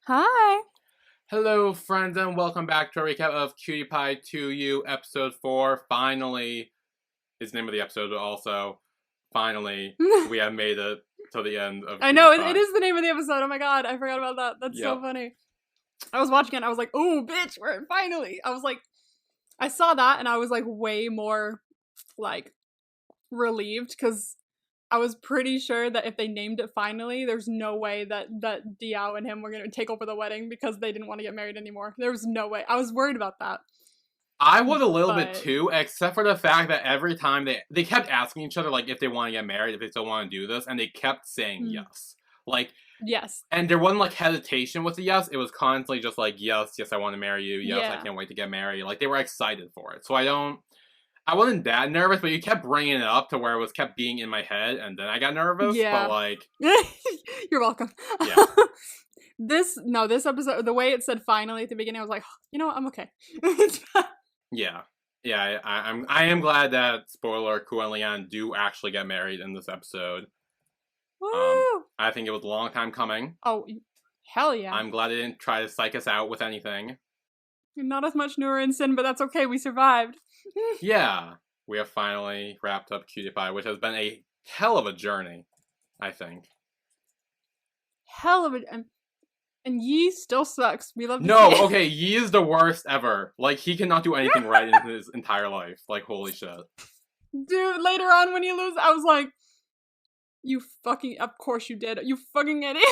Hi. Hello, friends, and welcome back to a recap of Cutie Pie 2U Episode 4. Finally, is the name of the episode, but also, finally, we have made it to the end of I Cutie know, Pie. it is the name of the episode. Oh my god, I forgot about that. That's so Yep. funny. I was watching it and I was like, oh, bitch, we're finally. I was like, I saw that and I was like way more, like, relieved because I was pretty sure that if they named it finally, there's no way that Diao and him were going to take over the wedding because they didn't want to get married anymore. There was no way. I was worried about that. I was a little bit But- too, except for the fact that every time they kept asking each other, like, if they want to get married, if they still want to do this, and they kept saying yes. Like, Yes. and there wasn't, like, hesitation with the yes. It was constantly just like, yes, I want to marry you. Yes, I Yeah. can't wait to get married. Like, they were excited for it. So I wasn't that nervous, but you kept bringing it up to where it was kept being in my head, and then I got nervous. Yeah. But, like, You're welcome. Yeah. This episode, the way it said finally at the beginning, I was like, you know what, I'm okay. yeah. I am glad that, spoiler, Ku and Leon do actually get married in this episode. Woo! I think it was a long time coming. Oh, hell yeah. I'm glad they didn't try to psych us out with anything. Not as much newer in sin, but that's okay, we survived. Yeah, we have finally wrapped up Cutie Pie, which has been a hell of a journey, I think. Hell of a... And Yi still sucks. We love to No, see it. okay, Yi is the worst ever. Like, he cannot do anything right in his entire life. Like, holy shit. Dude, later on when you lose, I was like, you fucking... Of course you did. You fucking idiot.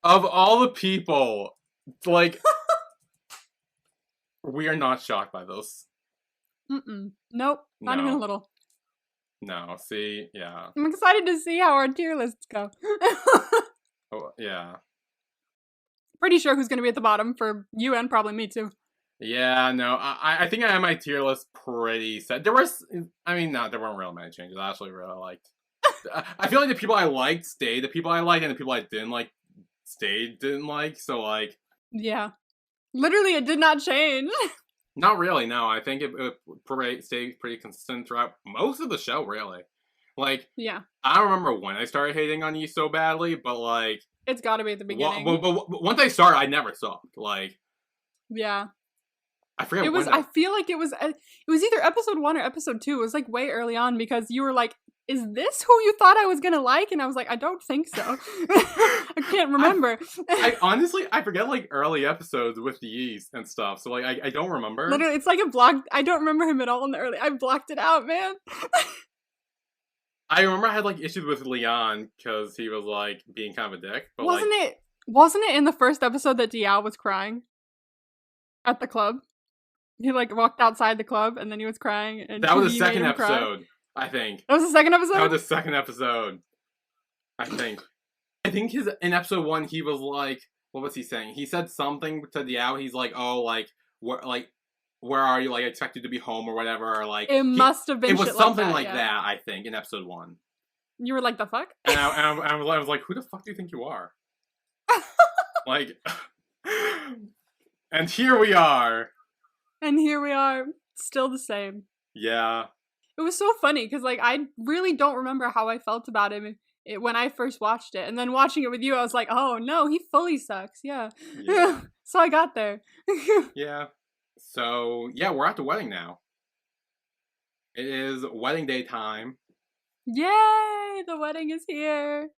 Of all the people, like, we are not shocked by this. Mm-mm. Nope. Not No. even a little. No, see, yeah. I'm excited to see how our tier lists go. Oh, yeah. Pretty sure who's gonna be at the bottom for you and probably me too. Yeah, no, I think I have my tier list pretty set. There weren't really many changes. I actually really liked. I feel like the people I liked stayed. The people I liked and the people I didn't like didn't like. So, like... Yeah. Literally, it did not change. Not really, no. I think it stayed pretty consistent throughout most of the show, really. Like, Yeah. I don't remember when I started hating on Yi so badly, but, like... It's gotta be at the beginning. But once I started, I never stopped. Like... Yeah. I forget It was, when... I feel like it was either episode 1 or episode 2. It was, like, way early on because you were like, is this who you thought I was gonna like? And I was like, I don't think so. I can't remember. I honestly, I forget, like, early episodes with the Yeast and stuff, so, like, I don't remember. Literally, it's like a block. I don't remember him at all in the early. I blocked it out, man. I remember I had, like, issues with Leon, because he was, like, being kind of a dick, but, Wasn't it in the first episode that Diao was crying? At the club? He, like, walked outside the club, and then he was crying, and that was the Yi made second him cry. episode, I think. That was the second episode? That was the second episode, I think. I think in episode 1, he was like, what was he saying? He said something to Diao, he's like, oh, like, where are you? Like, I expect you to be home or whatever, or, like... It must have been It was shit something like like that, I think, in episode 1. You were like, the fuck? And I was like, who the fuck do you think you are? Like... And here we are! And here we are, still the same. Yeah. It was so funny, because, like, I really don't remember how I felt about him when I first watched it. And then watching it with you, I was like, oh, no, he fully sucks, yeah. So I got there. Yeah. So, yeah, we're at the wedding now. It is wedding day time. Yay! The wedding is here.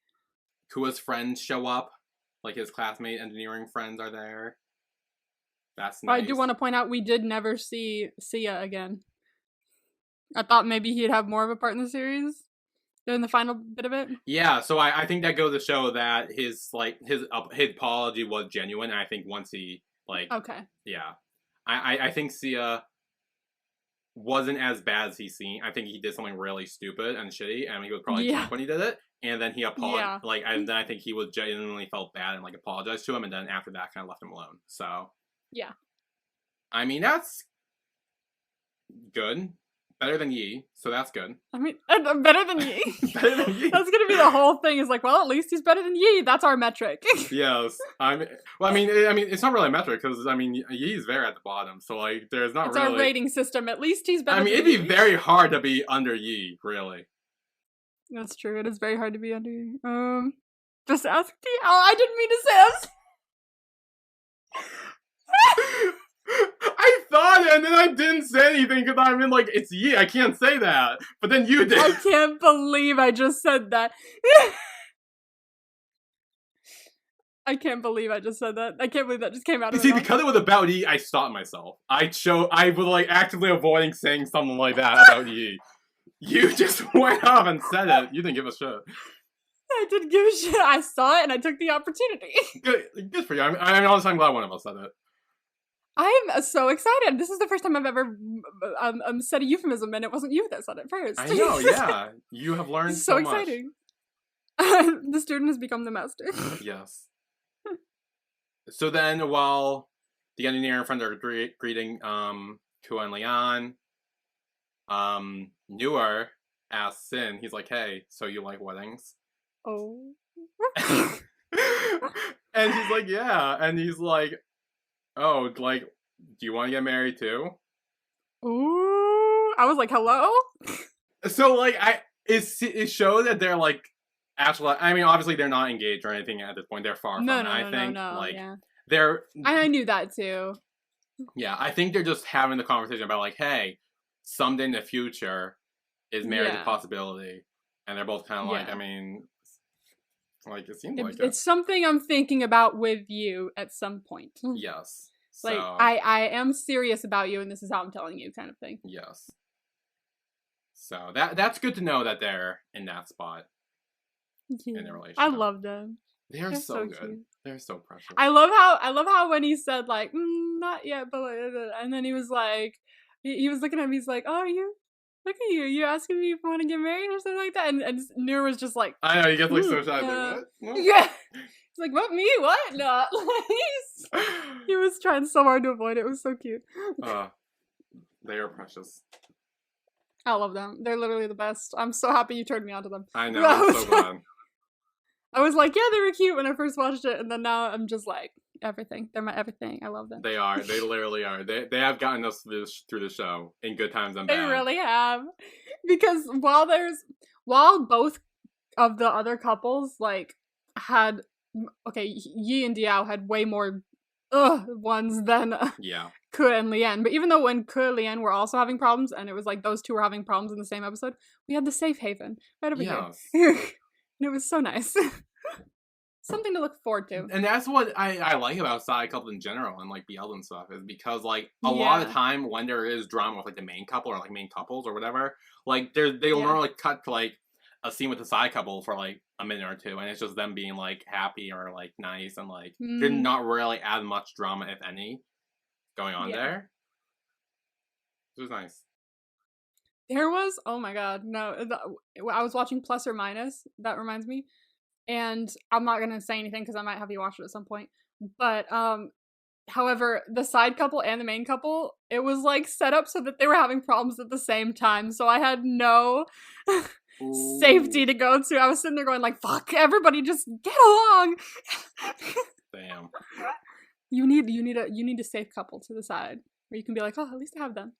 Kua's friends show up. Like, his classmate engineering friends are there. That's nice. I do want to point out we did never see Sia again. I thought maybe he'd have more of a part in the series than the final bit of it. Yeah, so I think that goes to show that his apology was genuine, and I think once he, like... Okay. Yeah. I think Sia wasn't as bad as he seemed. I think he did something really stupid and shitty, and he was probably drunk when he did it. And then he apologized, and then I think he was genuinely felt bad and, like, apologized to him, and then after that kind of left him alone. So... Yeah. I mean, that's good. Better than Yi, so that's good. I mean, better than Yi. Better than Yi. That's gonna be the whole thing. Is like, well, at least he's better than Yi. That's our metric. Yes. I mean, it's not really a metric because Yi's very at the bottom, so like, there's not it's really. It's our rating system. At least he's better. I mean, it'd be very hard to be under Yi, really. That's true. It is very hard to be under Yi. Just ask T. Oh, I didn't mean to say. I didn't say anything because I mean, like, it's Yi. I can't say that. But then you did. I can't believe I just said that. I can't believe I just said that. I can't believe that just came out of my mouth. Because it was about Yi, I stopped myself. I was, like, actively avoiding saying something like that about Yi. You just went off and said it. You didn't give a shit. I didn't give a shit. I saw it and I took the opportunity. Good for you. I'm honestly, I'm glad one of us said it. I am so excited. This is the first time I've ever said a euphemism, and it wasn't you that said it first. I know, yeah. You have learned so much. So exciting. The student has become the master. Yes. So then, while the engineer and friend are greeting Kua and Leon, Newer asks Sin, he's like, hey, so you like weddings? Oh. And he's like, yeah. And he's like, oh, like, do you want to get married too? Ooh. I was like, hello? So, like, it shows that they're, like, actually, I mean, obviously they're not engaged or anything at this point. They're far from it. I think, like, yeah. They're... I knew that too. Yeah, I think they're just having the conversation about, like, hey, someday in the future, is marriage a possibility? And they're both kind of like, I mean... Like, it seems like it's something I'm thinking about with you at some point. Yes. So. Like, I am serious about you, and this is how I'm telling you, kind of thing. Yes. So, that's good to know that they're in that spot in their relationship. I love them. They're so good. Cute. They're so precious. I love how when he said, like, not yet, but... And then he was like... He was looking at me, he's like, oh, look at you. You asking me if I want to get married or something like that? And Noor was just like... I know, he gets like so shy. Like, what? Yeah. He's like, what, me? What? No. He was trying so hard to avoid it. It was so cute. They are precious. I love them. They're literally the best. I'm so happy you turned me on to them. I know, I'm so glad. I was like, yeah, they were cute when I first watched it. And then now I'm just like, everything. They're my everything. I love them. They are. They literally are. They have gotten us through the show in good times and bad. They really have. Because while both of the other couples, like, had... Okay, Yi and Diao had way more ones than Ke and Lien. But even though when Ke and Lien were also having problems, and it was like those two were having problems in the same episode, we had the safe haven right over here. And it was so nice. Something to look forward to. And that's what I like about side couples in general and, like, BL and stuff, is because, like, a lot of the time when there is drama with, like, the main couple or, like, main couples or whatever, like, they'll normally cut to, like, a scene with the side couple for, like, a minute or two, and it's just them being, like, happy or, like, nice, and, like, there's not really as much drama, if any, going on there. It was nice. There was, oh my god, no, I was watching Plus or Minus, that reminds me, and I'm not gonna say anything because I might have you watch it at some point, but, however, the side couple and the main couple, it was, like, set up so that they were having problems at the same time, so I had no safety to go to. I was sitting there going, like, fuck, everybody just get along! Damn. You need a safe couple to the side, where you can be like, oh, at least I have them.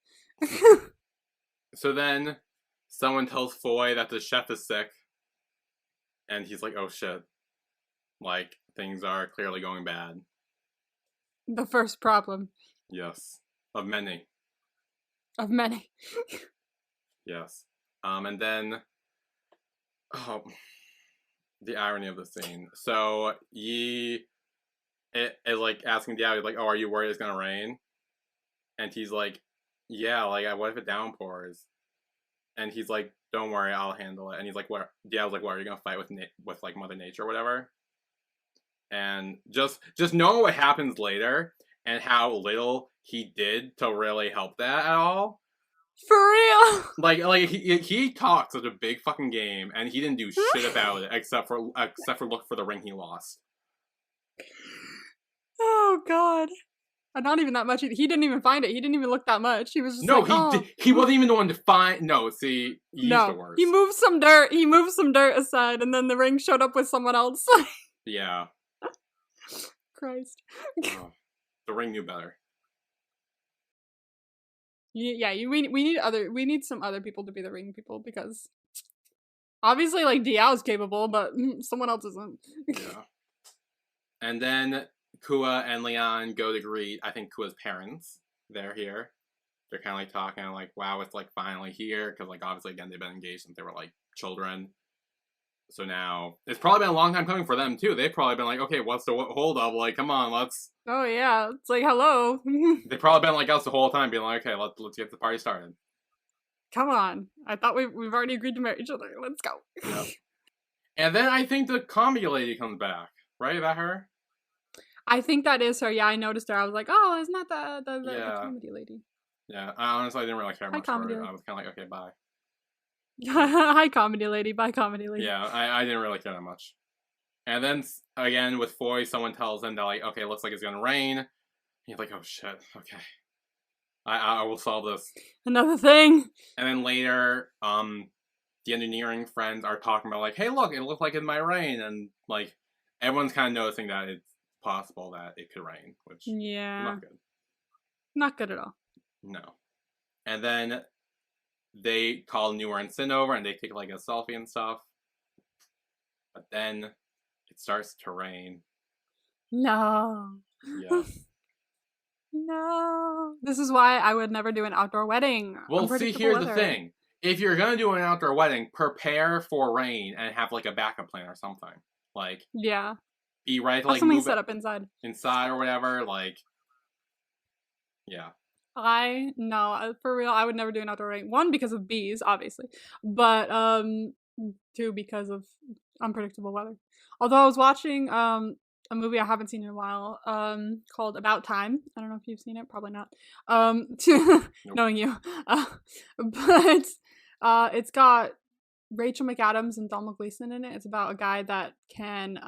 So then, someone tells Foy that the chef is sick, and he's like, oh shit. Like, things are clearly going bad. The first problem. Yes. Of many. Of many. Yes. And then... Oh. The irony of the scene. So, Yi is, like, asking Diao, like, oh, are you worried it's gonna rain? And he's like, yeah, like, what if it downpours? And he's like, don't worry, I'll handle it. And he's like, what? Diao's like, what, are you gonna fight with like, Mother Nature or whatever? And just knowing what happens later and how little he did to really help that at all. For real. Like he talked such a big fucking game and he didn't do shit about it except for look for the ring he lost. Oh god. Not even that much. He didn't even find it. He didn't even look that much. He was just he wasn't even the one to find. No, see, he's the worst. He moved some dirt. He moved some dirt aside, and then the ring showed up with someone else. Yeah. Christ. Oh, the ring knew better. Yeah, we need some other people to be the ring people because obviously, like, Diao's capable, but someone else isn't. Yeah. And then Kua and Leon go to greet, I think, Kua's parents. They're here. they're kind of like talking like, wow, it's like finally here, because like obviously again they've been engaged since they were like children. So now it's probably been a long time coming for them too. They've probably been like, okay, what's the hold up? Like, come on, let's. Oh yeah, it's like hello. They've probably been like us the whole time, being like, okay, let's get the party started. Come on, I thought we've already agreed to marry each other. Let's go. Yep. And then I think the comedy lady comes back. Right? Is that her? I think that is her. Yeah, I noticed her. I was like, oh, isn't that the comedy lady? Yeah, I honestly didn't really care much for her. I was kind of like, okay, bye. Hi, comedy lady. Bye, comedy lady. Yeah, I didn't really care that much. And then, again, with Foy, someone tells him that, like, okay, looks like it's gonna rain. He's like, oh shit, okay. I will solve this. Another thing. And then later, the engineering friends are talking about, like, hey, look, it looks like it might rain. And, like, everyone's kind of noticing that it's possible that it could rain, which is not good. Not good at all. No. And then they call Newer and Sin over and they take like a selfie and stuff. But then it starts to rain. No. Yeah. No. This is why I would never do an outdoor wedding. Well, see, here's the thing. If you're gonna do an outdoor wedding, prepare for rain and have like a backup plan or something. Like, yeah. Be ready to like something move set up inside. Inside or whatever, like, yeah. For real, I would never do an outdoor wedding. 1, because of bees, obviously. But 2, because of unpredictable weather. Although I was watching a movie I haven't seen in a while, called About Time. I don't know if you've seen it, probably not. Nope. Knowing you. But it's got Rachel McAdams and Donald Gleason in it. It's about a guy that can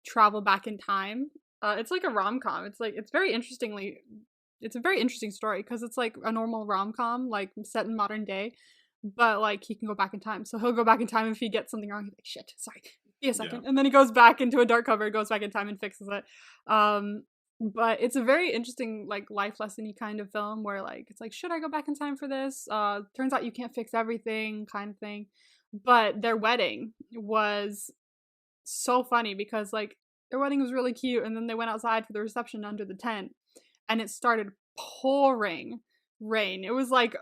travel back in time. It's like a rom-com. It's a very interesting story because it's like a normal rom-com, like set in modern day, but like he can go back in time. So he'll go back in time if he gets something wrong. He's like, shit, sorry, be a second. Yeah. And then he goes back into a dark cupboard, goes back in time and fixes it. But it's a very interesting, like, life lesson-y kind of film where, like, it's like, should I go back in time for this? Turns out you can't fix everything kind of thing. But their wedding was so funny because, like, their wedding was really cute, and then they went outside for the reception under the tent, and it started pouring rain. It was, like,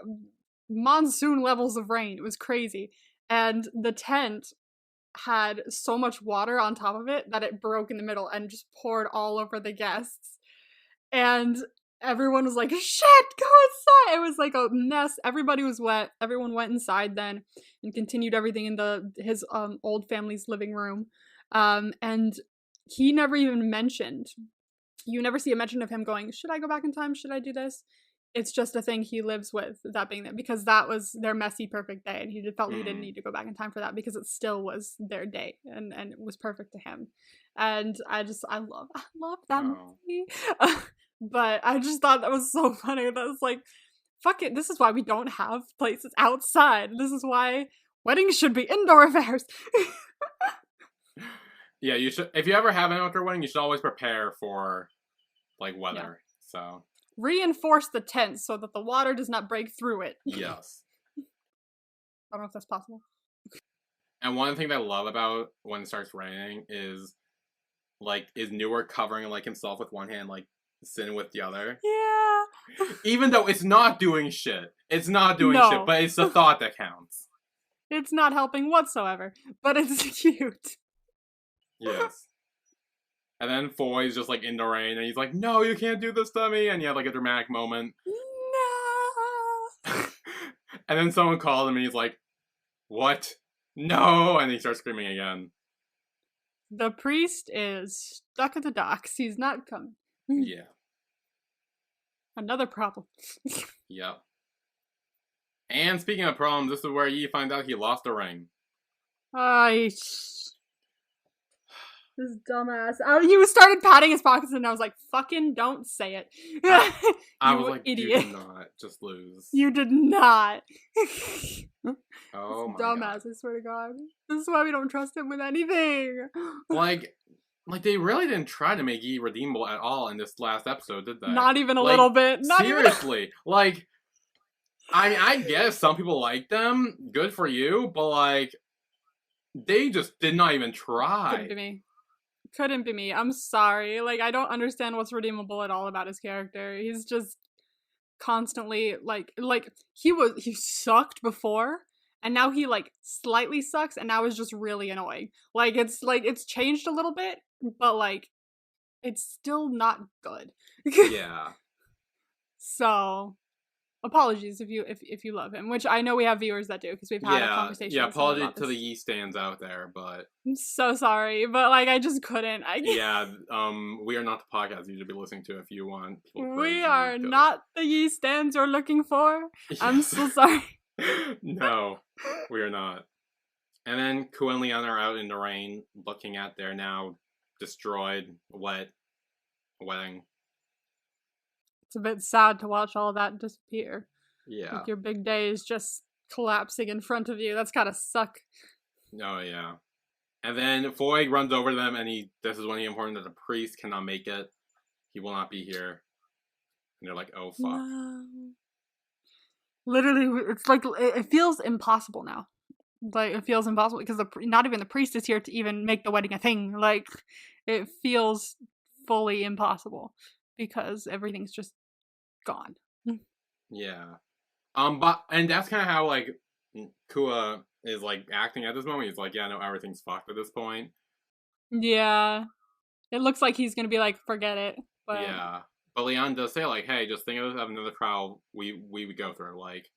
monsoon levels of rain. It was crazy. And the tent had so much water on top of it that it broke in the middle and just poured all over the guests. And everyone was like, shit, go inside. It was like a mess. Everybody was wet. Everyone went inside then and continued everything in his old family's living room. And he never even mentioned, you never see a mention of him going, should I go back in time? Should I do this? It's just a thing he lives with, that being there, because that was their messy, perfect day, and he felt he didn't need to go back in time for that because it still was their day, and it was perfect to him. And I love that movie. But I just thought that was so funny. That was like, fuck it, this is why we don't have places outside. This is why weddings should be indoor affairs. Yeah, you should. If you ever have an outdoor wedding, you should always prepare for, like, weather. Yeah. So reinforce the tent so that the water does not break through it. Yes. I don't know if that's possible. And one thing that I love about when it starts raining is Newark covering, like, himself with one hand, like, Sin with the other. Yeah. Even though it's not doing shit. It's not doing shit, but it's the thought that counts. It's not helping whatsoever, but it's cute. Yes. And then Foy's just, like, in the rain, and he's like, no, you can't do this to me, and you have, like, a dramatic moment. No! And then someone calls him, and he's like, what? No! And he starts screaming again. The priest is stuck at the docks. He's not coming. Yeah. Another problem. Yep. And speaking of problems, this is where you find out he lost a ring. This dumbass. He started patting his pockets, and I was like, fucking don't say it. I was like, idiot. You did not just lose. You did not. Oh my dumbass, God. I swear to God. This is why we don't trust him with anything. Like they really didn't try to make Yi redeemable at all in this last episode, did they? Not even a little bit. Seriously. Like, I guess some people like them. Good for you. But, like, they just did not even try. Couldn't be me. I'm sorry. Like, I don't understand what's redeemable at all about his character. He's just constantly like he sucked before, and now he like slightly sucks, and now is just really annoying. Like it's changed a little bit, but like it's still not good. Yeah. So apologies if you love him, which I know we have viewers that do, because we've had a conversation. Yeah, apologies to the Yee stands out there, but I'm so sorry, but like I just couldn't. Yeah, we are not the podcast you should be listening to if you want. We are not the Yee stands you're looking for. Yes. I'm so sorry. No, we are not. And then Ku and Leon are out in the rain, looking at their now destroyed, wet wedding. It's a bit sad to watch all that disappear. Yeah. Like your big day is just collapsing in front of you. That's gotta suck. Oh, yeah. And then Foy runs over to them, and this is when he informed that the priest cannot make it. He will not be here. And they're like, oh, fuck. No. Literally, it's like, it feels impossible now. Like, it feels impossible, because not even the priest is here to even make the wedding a thing. Like, it feels fully impossible, because everything's just gone. Yeah. And that's kind of how, like, Kua is, like, acting at this moment. He's like, yeah, no, everything's fucked at this point. Yeah. It looks like he's gonna be like, forget it. But yeah. But Leon does say, like, hey, just think of another trial we would go through. Like,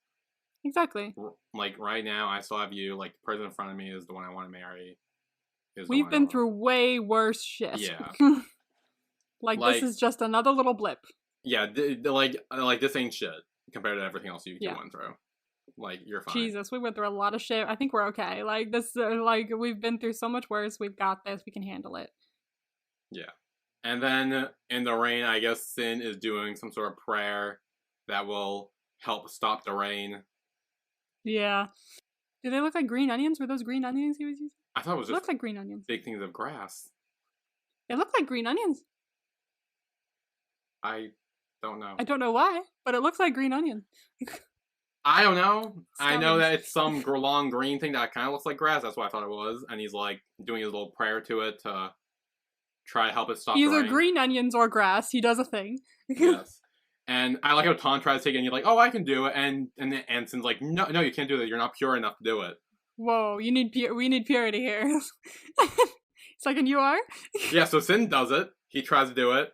exactly. Like, right now, I still have you. Like, the person in front of me is the one I want to marry. We've been through way worse shit. Yeah. like, this is just another little blip. Yeah, like this ain't shit compared to everything else you went through. Like, you're fine. Jesus, we went through a lot of shit. I think we're okay. Like, this, like, we've been through so much worse. We've got this. We can handle it. Yeah. And then, in the rain, I guess Sin is doing some sort of prayer that will help stop the rain. Yeah. Do they look like green onions? Were those green onions he was using? I thought it was just looked like green onions. Big things of grass. It looked like green onions. I don't know. I don't know why, but it looks like green onion. I don't know. I know that it's some long green thing that kind of looks like grass. That's what I thought it was. And he's like doing his little prayer to it to try to help it stop the rain. Either green onions or grass. He does a thing. Yes. And I like how Tom tries to take it and you're like, oh, I can do it. And Sin's like, no, you can't do that. You're not pure enough to do it. Whoa, we need purity here. It's like, and you are? Yeah, so Sin does it. He tries to do it.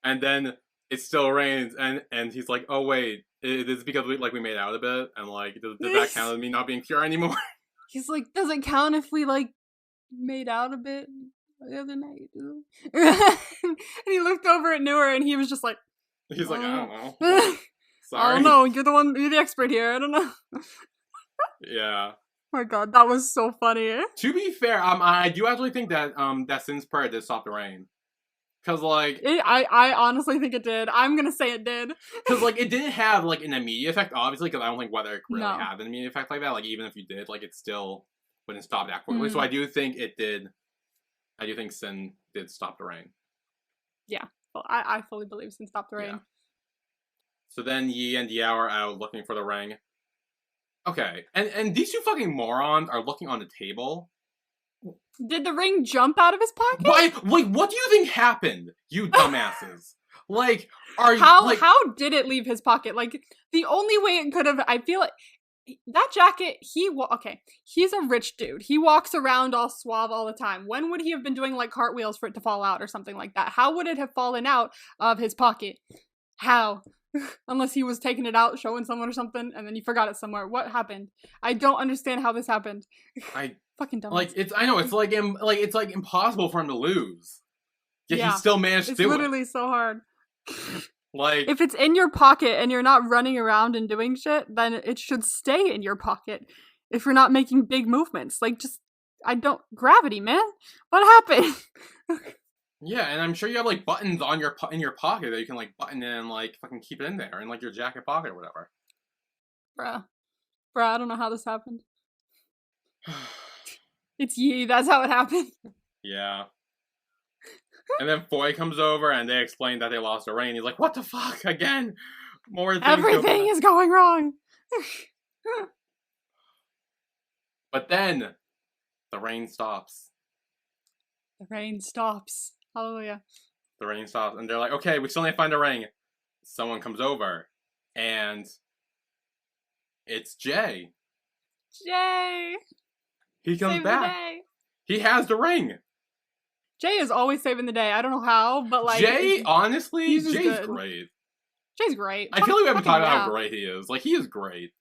And then it still rains. And he's like, oh, wait. It is because we made out a bit. And like, does that count as me not being pure anymore? He's like, does it count if we like made out a bit the other night? And he looked over at Newer and he was just like, he's like, I don't know. Sorry. I don't know. You're the expert here. I don't know. Yeah. Oh my god, that was so funny. To be fair, I do actually think that that Sin's prayer did stop the rain. Cause like I honestly think it did. I'm gonna say it did. Cause like it didn't have like an immediate effect, obviously. Cause I don't think weather really had an immediate effect like that. Like even if you did, like it still wouldn't stop that quickly. So I do think it did. I do think Sin did stop the rain. Yeah, well, I fully believe Sin stopped the rain. Yeah. So then Yi and Yao are out looking for the ring. Okay, and these two fucking morons are looking on the table. Did the ring jump out of his pocket? Why? Like, what do you think happened, you dumbasses? Like, how did it leave his pocket? Like, the only way it could have, I feel like, that jacket, he's a rich dude. He walks around all suave all the time. When would he have been doing, like, cartwheels for it to fall out or something like that? How would it have fallen out of his pocket? How? Unless he was taking it out, showing someone or something, and then he forgot it somewhere. What happened? I don't understand how this happened. Fucking dumb. Like, I know, it's like impossible for him to lose. Yet he still managed to do it. It's literally so hard. Like, if it's in your pocket and you're not running around and doing shit, then it should stay in your pocket. If you're not making big movements, like gravity, man. What happened? Yeah, and I'm sure you have like buttons on in your pocket that you can like button in and like fucking keep it in there in like your jacket pocket or whatever. Bruh, I don't know how this happened. It's Yi, that's how it happened. Yeah. And then Foy comes over and they explain that they lost a ring. He's like, what the fuck? Again? More things. Everything is going wrong. But then the rain stops. The rain stops. Hallelujah. The rain stops. And they're like, okay, we still need to find a ring. Someone comes over. And it's Jay. Jay! He comes back. He has the ring. Jay is always saving the day. I don't know how, but like Jay, honestly, Jay's great. Jay's great. I feel like we haven't talked about how great he is. Like, he is great.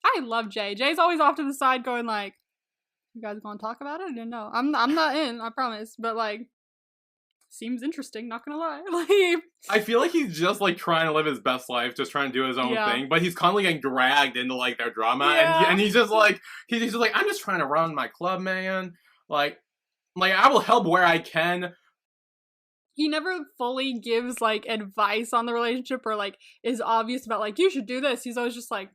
I love Jay. Jay's always off to the side going like, you guys gonna talk about it? I didn't know. I'm not in, I promise. But like, seems interesting, not gonna lie. Like, I feel like he's just like trying to live his best life, just trying to do his own thing, but he's constantly getting dragged into like their drama, and he's just like, I'm just trying to run my club, man. Like I will help where I can. He never fully gives like advice on the relationship or like is obvious about like, you should do this. He's always just like,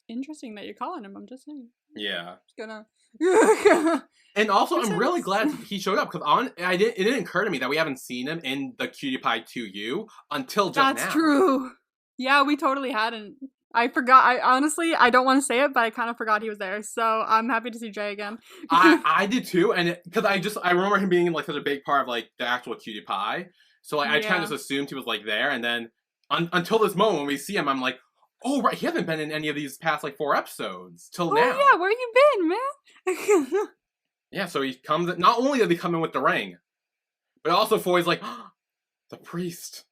interesting that you're calling him. I'm just saying. Yeah. Just gonna. And also, I'm really glad he showed up because it didn't occur to me that we haven't seen him in the Cutie Pie 2U until just now. That's true. Yeah, we totally hadn't. I forgot. I don't want to say it, but I kind of forgot he was there. So I'm happy to see Jay again. I did too, and because I remember him being like such a big part of like the actual Cutie Pie. So like I kind of just assumed he was like there, and then until this moment when we see him, I'm like, oh right, he hasn't been in any of these past like 4 episodes till now. Yeah, where you been, man? Yeah, so he comes. Not only did he come in with the ring, but also Foy's like, oh, the priest.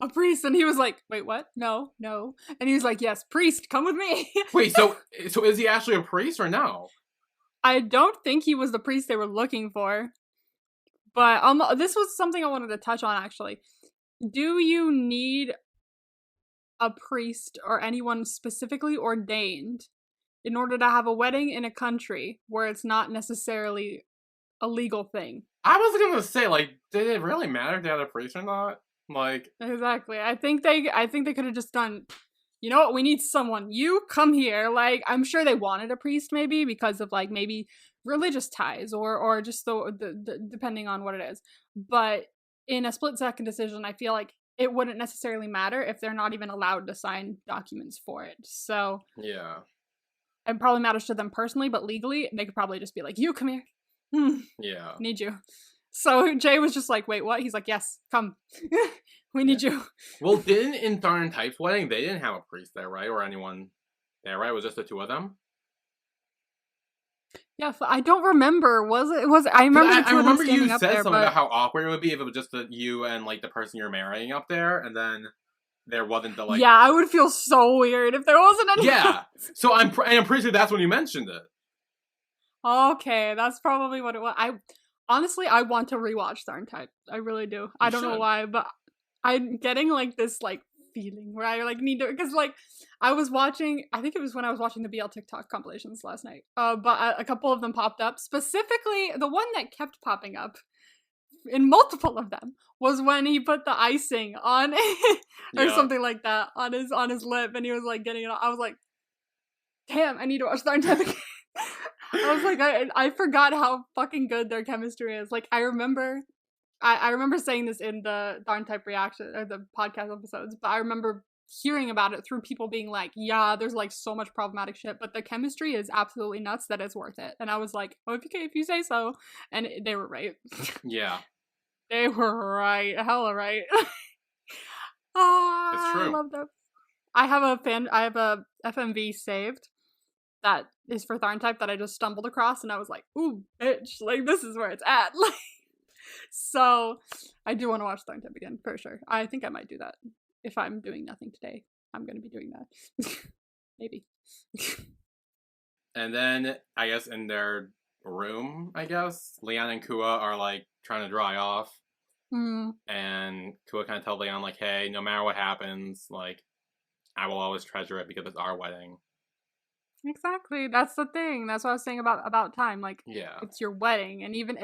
A priest, and he was like, wait, what? No. And he was like, yes, priest, come with me. Wait, so is he actually a priest or no? I don't think he was the priest they were looking for. But this was something I wanted to touch on, actually. Do you need a priest or anyone specifically ordained in order to have a wedding in a country where it's not necessarily a legal thing? I was gonna say, like, did it really matter if they had a priest or not? Like, exactly. I think they could have just done, you know what, we need someone. You come here. Like, I'm sure they wanted a priest maybe because of like maybe religious ties or just the depending on what it is. But in a split-second decision, I feel like it wouldn't necessarily matter if they're not even allowed to sign documents for it. So yeah, it probably matters to them personally, but legally, they could probably just be like, you come here. Yeah. Need you. So Jay was just like, wait, what? He's like, yes, come. We need you. Well, in Tharn Type's wedding, they didn't have a priest there, right? Or anyone there, right? It was just the 2 of them? Yeah, I don't remember. I remember the 2 of them standing up there. You said something about how awkward it would be if it was just you and, like, the person you're marrying up there, and then there wasn't the, like... Yeah, I would feel so weird if there wasn't anyone. Yeah. So I'm pretty sure that's when you mentioned it. Okay, that's probably what it was. Honestly, I want to rewatch Tharn Type. I really do. I don't know why, but I'm getting like this like feeling where I like need to, because like I was watching, I think it was when I was watching the BL TikTok compilations last night. But a couple of them popped up. Specifically, the one that kept popping up in multiple of them was when he put the icing on or something like that on his lip, and he was like getting it. I was like, damn, I need to watch Tharn Type again. I was like, I forgot how fucking good their chemistry is. Like, I remember saying this in the Tharn Type reaction, or the podcast episodes, but I remember hearing about it through people being like, yeah, there's like so much problematic shit, but the chemistry is absolutely nuts that it's worth it. And I was like, oh, if you say so. And they were right. Yeah. They were right. Hella right. It's true. I love that. I have a FMV saved that is for Tharn Type that I just stumbled across, and I was like, ooh, bitch, like, this is where it's at. Like, so, I do want to watch Tharn Type again, for sure. I think I might do that. If I'm doing nothing today, I'm going to be doing that. Maybe. And then, I guess, in their room, Leon and Kua are, like, trying to dry off. And Kua kind of tells Leon, like, hey, no matter what happens, like, I will always treasure it because it's our wedding. Exactly. That's the thing. That's what I was saying about time. Like, yeah, it's your wedding, and even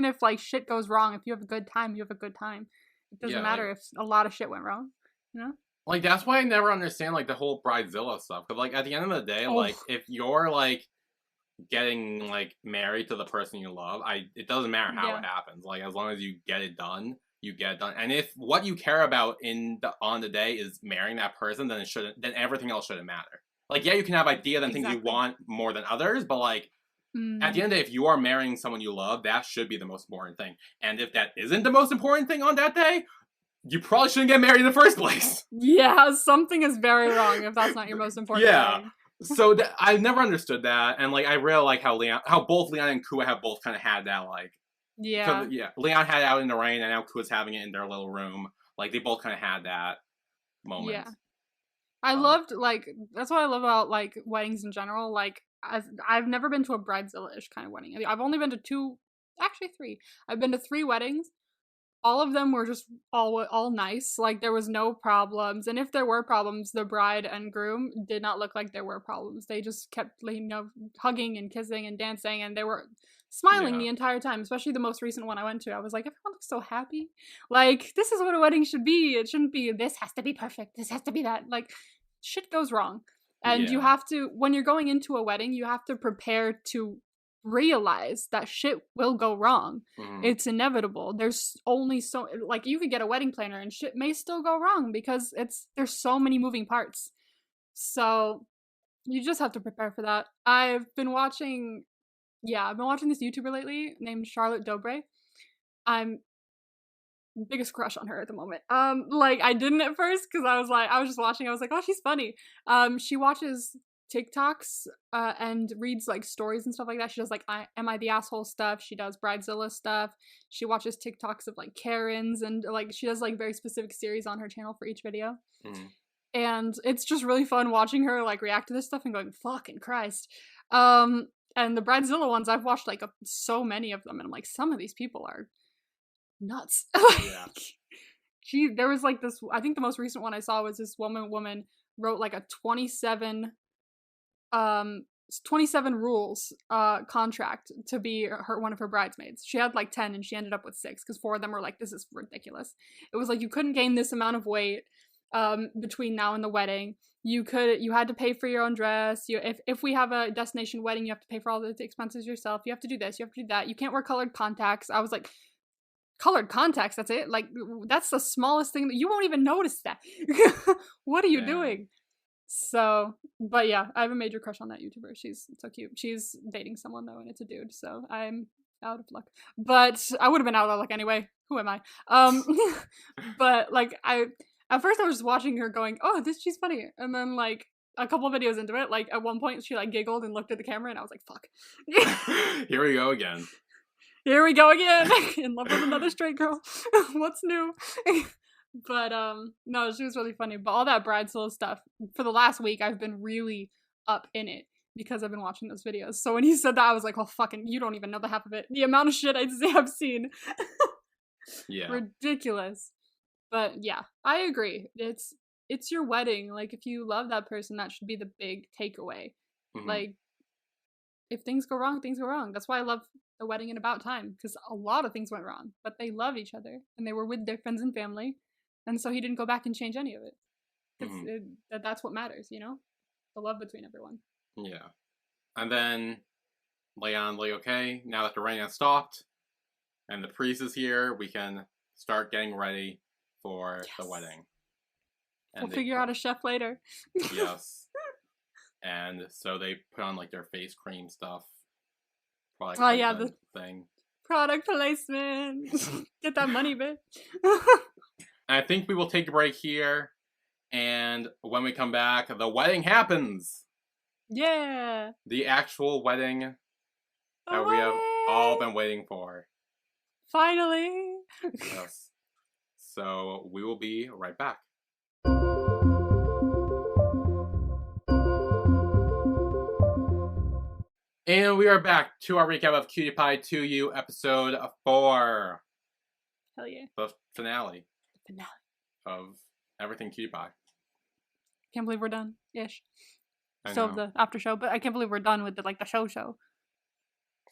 if like shit goes wrong, if you have a good time, you have a good time. It doesn't matter if a lot of shit went wrong. You know. Like, that's why I never understand like the whole Bridezilla stuff. Because like at the end of the day, like if you're like getting like married to the person you love, it doesn't matter how it happens. Like as long as you get it done, you get it done. And if what you care about on the day is marrying that person, then everything else shouldn't matter. Like, yeah, you can have ideas and things you want more than others, but, like, at the end of the day, if you are marrying someone you love, that should be the most important thing. And if that isn't the most important thing on that day, you probably shouldn't get married in the first place. Yeah, something is very wrong if that's not your most important thing. So I never understood that, and like I really like how both Leon and Kua have both kind of had that, like, yeah, Leon had it out in the rain, and now Kua's having it in their little room. Like they both kind of had that moment. Yeah, I loved, like, that's what I love about like weddings in general. Like I've never been to a bridezilla-ish kind of wedding. I've only been to three. I've been to 3 weddings. All of them were just all nice. Like there was no problems, and if there were problems, the bride and groom did not look like there were problems. They just kept, hugging and kissing and dancing, and they were smiling the entire time. Especially the most recent one I went to, I was like, everyone looks so happy. Like this is what a wedding should be. It shouldn't be this has to be perfect. This has to be that. Like shit goes wrong, and you have to, when you're going into a wedding, you have to prepare to realize that shit will go wrong. It's inevitable. There's only so, like, you could get a wedding planner and shit may still go wrong because there's so many moving parts. So you just have to prepare for that. I've been watching this YouTuber lately named Charlotte Dobre. I'm biggest crush on her at the moment. Like I didn't at first because I was just watching. I was like, oh, she's funny. She watches TikToks and reads like stories and stuff like that. She does like Am I the Asshole stuff. She does Bridezilla stuff. She watches TikToks of like Karens, and like she does like very specific series on her channel for each video. And it's just really fun watching her like react to this stuff and going, fucking Christ. And the Bridezilla ones, I've watched like so many of them, and I'm like, some of these people are nuts. There was like this, I think the most recent one I saw was this woman wrote like a 27 rules contract to be one of her bridesmaids. She had like 10 and she ended up with 6 because 4 of them were like, this is ridiculous. It was like you couldn't gain this amount of weight between now and the wedding. You had to pay for your own dress. If we have a destination wedding, you have to pay for all the expenses yourself. You have to do this, you have to do that. You can't wear colored contacts. I was like, colored contacts, that's it? Like that's the smallest thing that you won't even notice that. What are you doing? So, but yeah, I have a major crush on that YouTuber. She's so cute. She's dating someone though, and it's a dude, so I'm out of luck. But I would have been out of luck anyway. Who am I? But like at first I was just watching her going, oh, she's funny. And then like a couple of videos into it, like at one point she like giggled and looked at the camera and I was like, fuck. Here we go again. Here we go again. In love with another straight girl. What's new? But no, she was really funny. But all that Bridezilla stuff, for the last week I've been really up in it because I've been watching those videos. So when he said that, I was like, well, fucking, you don't even know the half of it. The amount of shit I've seen. Yeah. Ridiculous. But yeah, I agree. It's your wedding. Like if you love that person, that should be the big takeaway. Like if things go wrong, things go wrong. That's why I love the wedding and About Time, because a lot of things went wrong, but they loved each other and they were with their friends and family, and so he didn't go back and change any of it. That's what matters, you know, the love between everyone. Yeah. And then Leon, like, okay, now that the rain has stopped and the priest is here, we can start getting ready for the wedding. And we'll figure out a chef later. Yes. And so they put on like their face cream stuff. The thing. Product placement. Get that money, bitch. I think we will take a break here, and when we come back, the wedding happens. Yeah. The actual wedding that we have all been waiting for. Finally. Yes. So we will be right back. And we are back to our recap of Cutie Pie 2U episode 4. Hell yeah. The finale. Of everything Cutie Pie. Can't believe we're done. Ish. Still the after show, but I can't believe we're done with the show.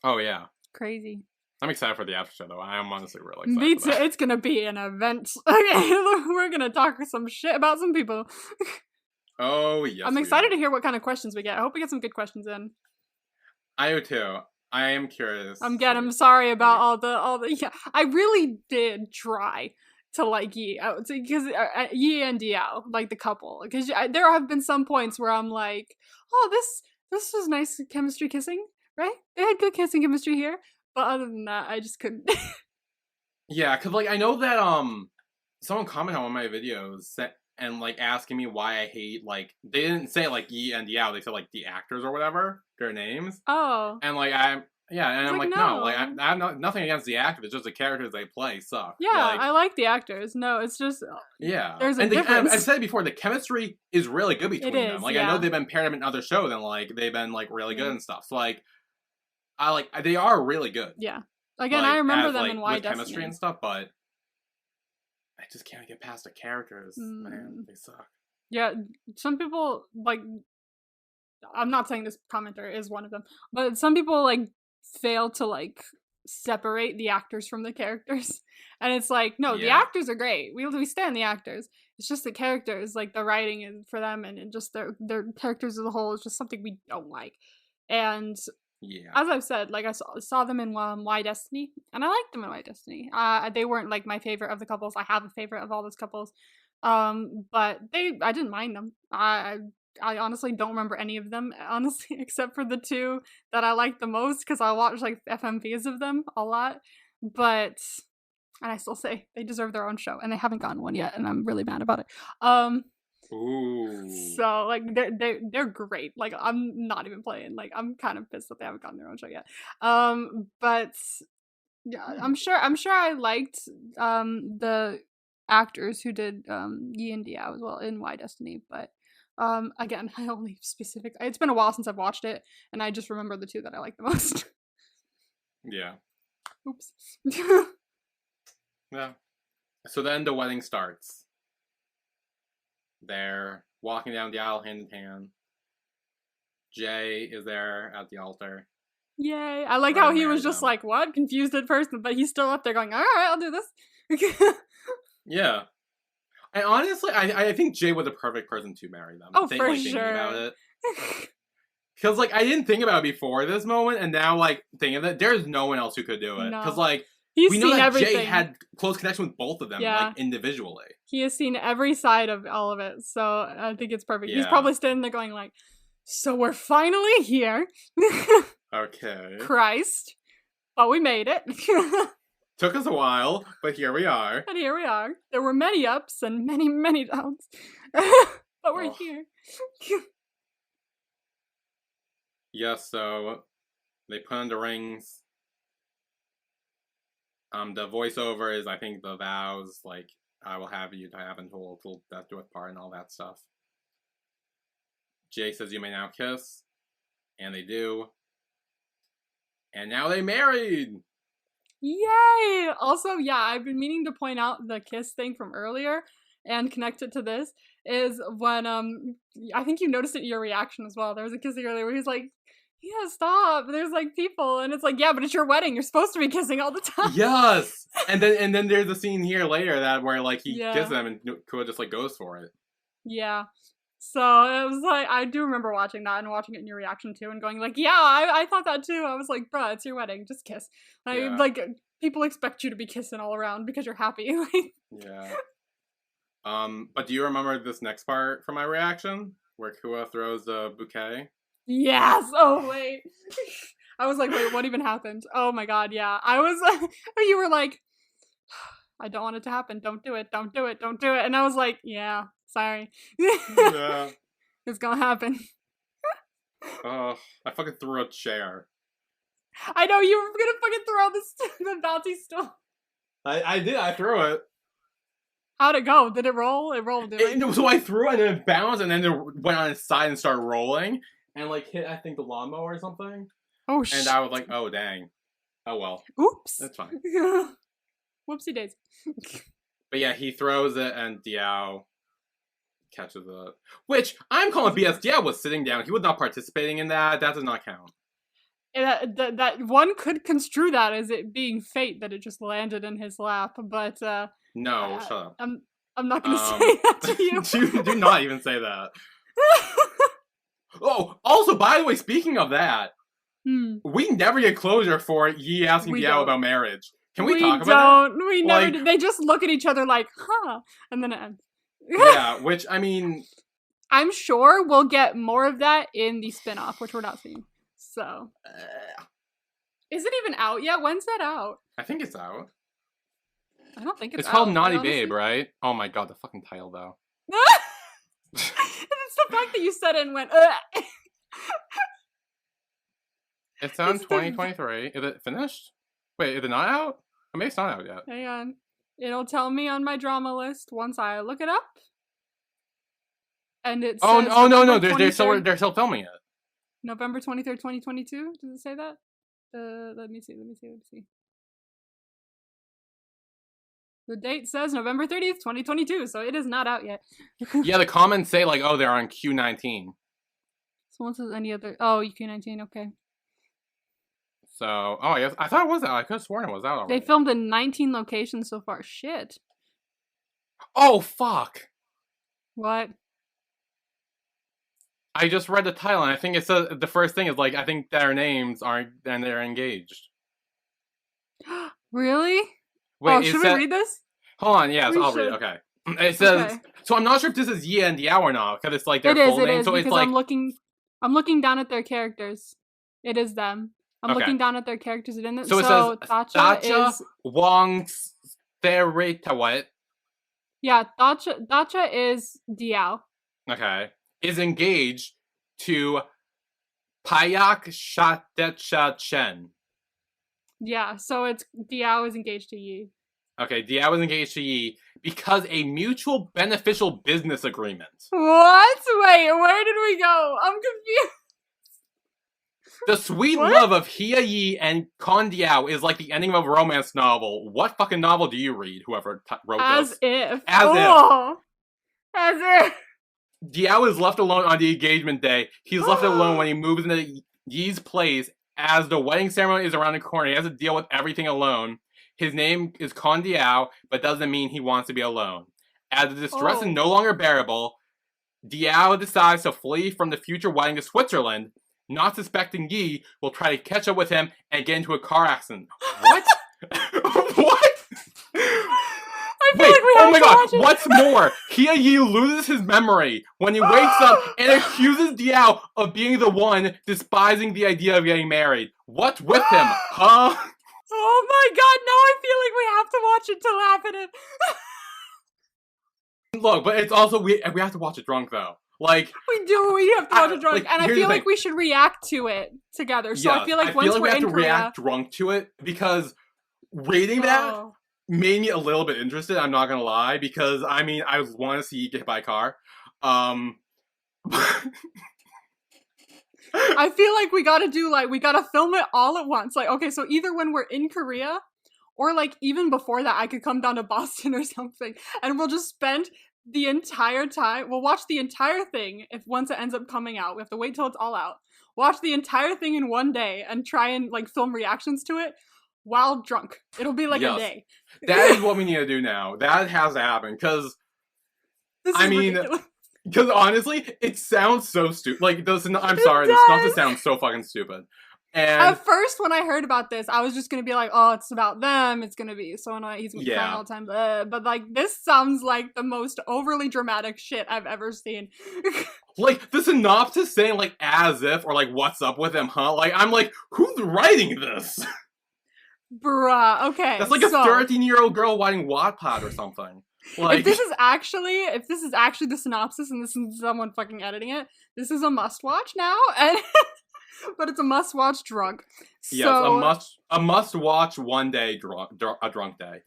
Oh yeah. Crazy. I'm excited for the after show though. I am honestly really excited. Me too. It's gonna be an event. Okay, we're gonna talk some shit about some people. Oh yes. I'm excited to hear what kind of questions we get. I hope we get some good questions in. I do too. I am curious. I'm sorry about all the. Yeah, I really did try to like Yi out because Yi and Diao, like the couple, because there have been some points where I'm like, oh, this was nice chemistry kissing, right? They had good kissing chemistry here, but other than that, I just couldn't. Yeah, because like I know that someone commented on one of my videos and like asking me why I hate like they didn't say like Yi and Yao, they said like the actors or whatever, their names. Oh. And like I'm like no, like no. I have nothing against the actors, it's just the characters they play suck. Yeah, like, I like the actors. No, it's just there's a difference. I said it before, the chemistry is really good between them. Like I know they've been paired up in other shows and like they've been like really good and stuff. So like they are really good. Yeah. Again, I remember them in Why with Destiny. chemistry and stuff, but I just can't get past the characters. Man, they suck. Yeah, some people like. I'm not saying this commenter is one of them, but some people like fail to like separate the actors from the characters, and it's like no, the actors are great. We stand the actors. It's just the characters, like the writing is for them, and just their characters as a whole is just something we don't like. And as I've said, like I saw them in Why Destiny, and I liked them in Why Destiny. They weren't like my favorite of the couples. I have a favorite of all those couples, but I didn't mind them. I honestly don't remember any of them, honestly, except for the two that I like the most because I watch like FMVs of them a lot. But and I still say they deserve their own show, and they haven't gotten one yet, and I'm really mad about it. Ooh. So like they're great. Like I'm not even playing. Like I'm kind of pissed that they haven't gotten their own show yet. But yeah, I'm sure I liked the actors who did Yi and Diao as well in Why Destiny, but again, I only it's been a while since I've watched it, and I just remember the two that I like the most. Yeah. Oops. Yeah. So then the wedding starts. They're walking down the aisle hand in hand. Jay is there at the altar. Yay. I like how he was just like, what? Confused at first, but he's still up there going, alright, I'll do this. Yeah. And honestly, I think Jay was the perfect person to marry them. Oh, for sure. About it. Because, like, I didn't think about it before this moment, and now, like, thinking of it, there's no one else who could do it. Because, like, we know that everything. Jay had close connection with both of them, like, individually. He has seen every side of all of it, so I think it's perfect. Yeah. He's probably standing there going, like, so we're finally here. Okay. Christ. But we made it. Took us a while, but here we are. And here we are. There were many ups and many, many downs. But we're here. Yes, so they put on the rings. The voiceover is, I think, the vows, like, I will have you to have until death do us part and all that stuff. Jay says you may now kiss. And they do. And now they married! Yay! Also, yeah, I've been meaning to point out the kiss thing from earlier and connect it to this, is when, I think you noticed it in your reaction as well. There was a kissing earlier where he's like, yeah, stop. There's like people, and it's like, yeah, but it's your wedding. You're supposed to be kissing all the time. Yes, and then there's a scene here later that where like he kisses them and Kua just like goes for it. Yeah. So it was like I do remember watching that and watching it in your reaction too, and going like, yeah, I thought that too. I was like, bruh, it's your wedding, just kiss. Like people expect you to be kissing all around because you're happy. Yeah. But do you remember this next part from my reaction where Kua throws the bouquet? Yes! Oh, wait. I was like, wait, what even happened? Oh my god, yeah. I was, you were like, I don't want it to happen. Don't do it. Don't do it. Don't do it. And I was like, yeah, sorry. Yeah. It's gonna happen. Oh, I fucking threw a chair. I know, you were gonna fucking throw the bouncy stool. I did. I threw it. How'd it go? Did it roll? It rolled, didn't it? So I threw it and then it bounced and then it went on its side and started rolling. And, like, hit, I think, the lawnmower or something. Oh, shit. And I was like, oh, dang. Oh, well. Oops. That's fine. Whoopsie days. But, yeah, he throws it, and Diao catches it. Which, I'm calling BS. Diao was sitting down. He was not participating in that. That does not count. That one could construe that as it being fate that it just landed in his lap, but, no, shut up. I'm not gonna say that to you. do not even say that. Oh, also, by the way, speaking of that, we never get closure for Yi asking Diao about marriage. Can we talk about it? We never did. They just look at each other like, huh, and then it ends. Yeah, which, I mean... I'm sure we'll get more of that in the spin-off, which we're not seeing. So... Is it even out yet? When's that out? I think it's out. I don't think it's out, called Naughty Babe, right? Oh my god, the fucking title though. It's the fact that you said it and went. It's on 2023. Is it finished? Wait, is it not out? I mean, it's not out yet. Hang on. It'll tell me on my drama list once I look it up. And it says no, they're still filming it. November 23rd, 2022. Does it say that? Let me see. The date says November 30th, 2022, so it is not out yet. Yeah, the comments say like, oh, they're on Q19. Someone says any other. Oh, Q19. Okay. So, I thought it was out. I could have sworn it was out already. They filmed in 19 locations so far. Shit. Oh, fuck. What? I just read the title, and I think it says the first thing is like, I think their names aren't, and they're engaged. Really? Wait, should we read this? Hold on, yes, I'll read it. Okay. It says, so I'm not sure if this is Yi and Diao or not, because it's like their full name. So it's like I'm looking down at their characters. It is them. I'm looking down at their characters. So it says Dacha is Wang Therita what? Yeah, Dacha is Diao. Okay. Is engaged to Payak Shatecha Chen. Yeah, so it's Diao is engaged to Yi. Okay, Diao is engaged to Yi because a mutual beneficial business agreement. What? Wait, where did we go? I'm confused. The sweet love of Hia Yi and Con Diao is like the ending of a romance novel. What fucking novel do you read, whoever wrote this? As if. Diao is left alone on the engagement day. He's left alone when he moves into Yi's place. As the wedding ceremony is around the corner, he has to deal with everything alone. His name is Con Diao, but doesn't mean he wants to be alone. As the distress is no longer bearable, Diao decides to flee from the future wedding to Switzerland. Not suspecting Yi will try to catch up with him and get into a car accident. What? What? Wait, oh my god, what's more? Hia Yi loses his memory when he wakes up and accuses Diao of being the one despising the idea of getting married. What's with him, huh? Oh my god, now I feel like we have to watch it to laugh at it. Look, but it's also, we have to watch it drunk though. Like we have to watch it drunk, and I feel like we should react to it together. So I feel like once we're in Korea, react drunk to it, because reading that made me a little bit interested. I'm not gonna lie, because I mean, I want to see you get hit by a car. I feel like we gotta film it all at once. Like, okay, so either when we're in Korea, or like even before that, I could come down to Boston or something, and we'll just spend the entire time. We'll watch the entire thing once it ends up coming out. We have to wait till it's all out. Watch the entire thing in one day and try and like film reactions to it while drunk. It'll be like a day. That is what we need to do now. That has to happen, because because honestly, it sounds so stupid. Like, the synopsis sounds so fucking stupid. And at first, when I heard about this, I was just gonna be like, "Oh, it's about them. It's gonna be so annoying. He's gonna be crying all the time." But like, this sounds like the most overly dramatic shit I've ever seen. Like, the synopsis saying like "as if" or like "what's up with him," huh? Like, I'm like, who's writing this? Bruh. Okay, that's like a 13-year-old girl writing Wattpad or something. Like, if this is actually the synopsis and this is someone fucking editing it, this is a must-watch now, and. But it's a must-watch drunk. Yes, a must-watch one day a drunk day.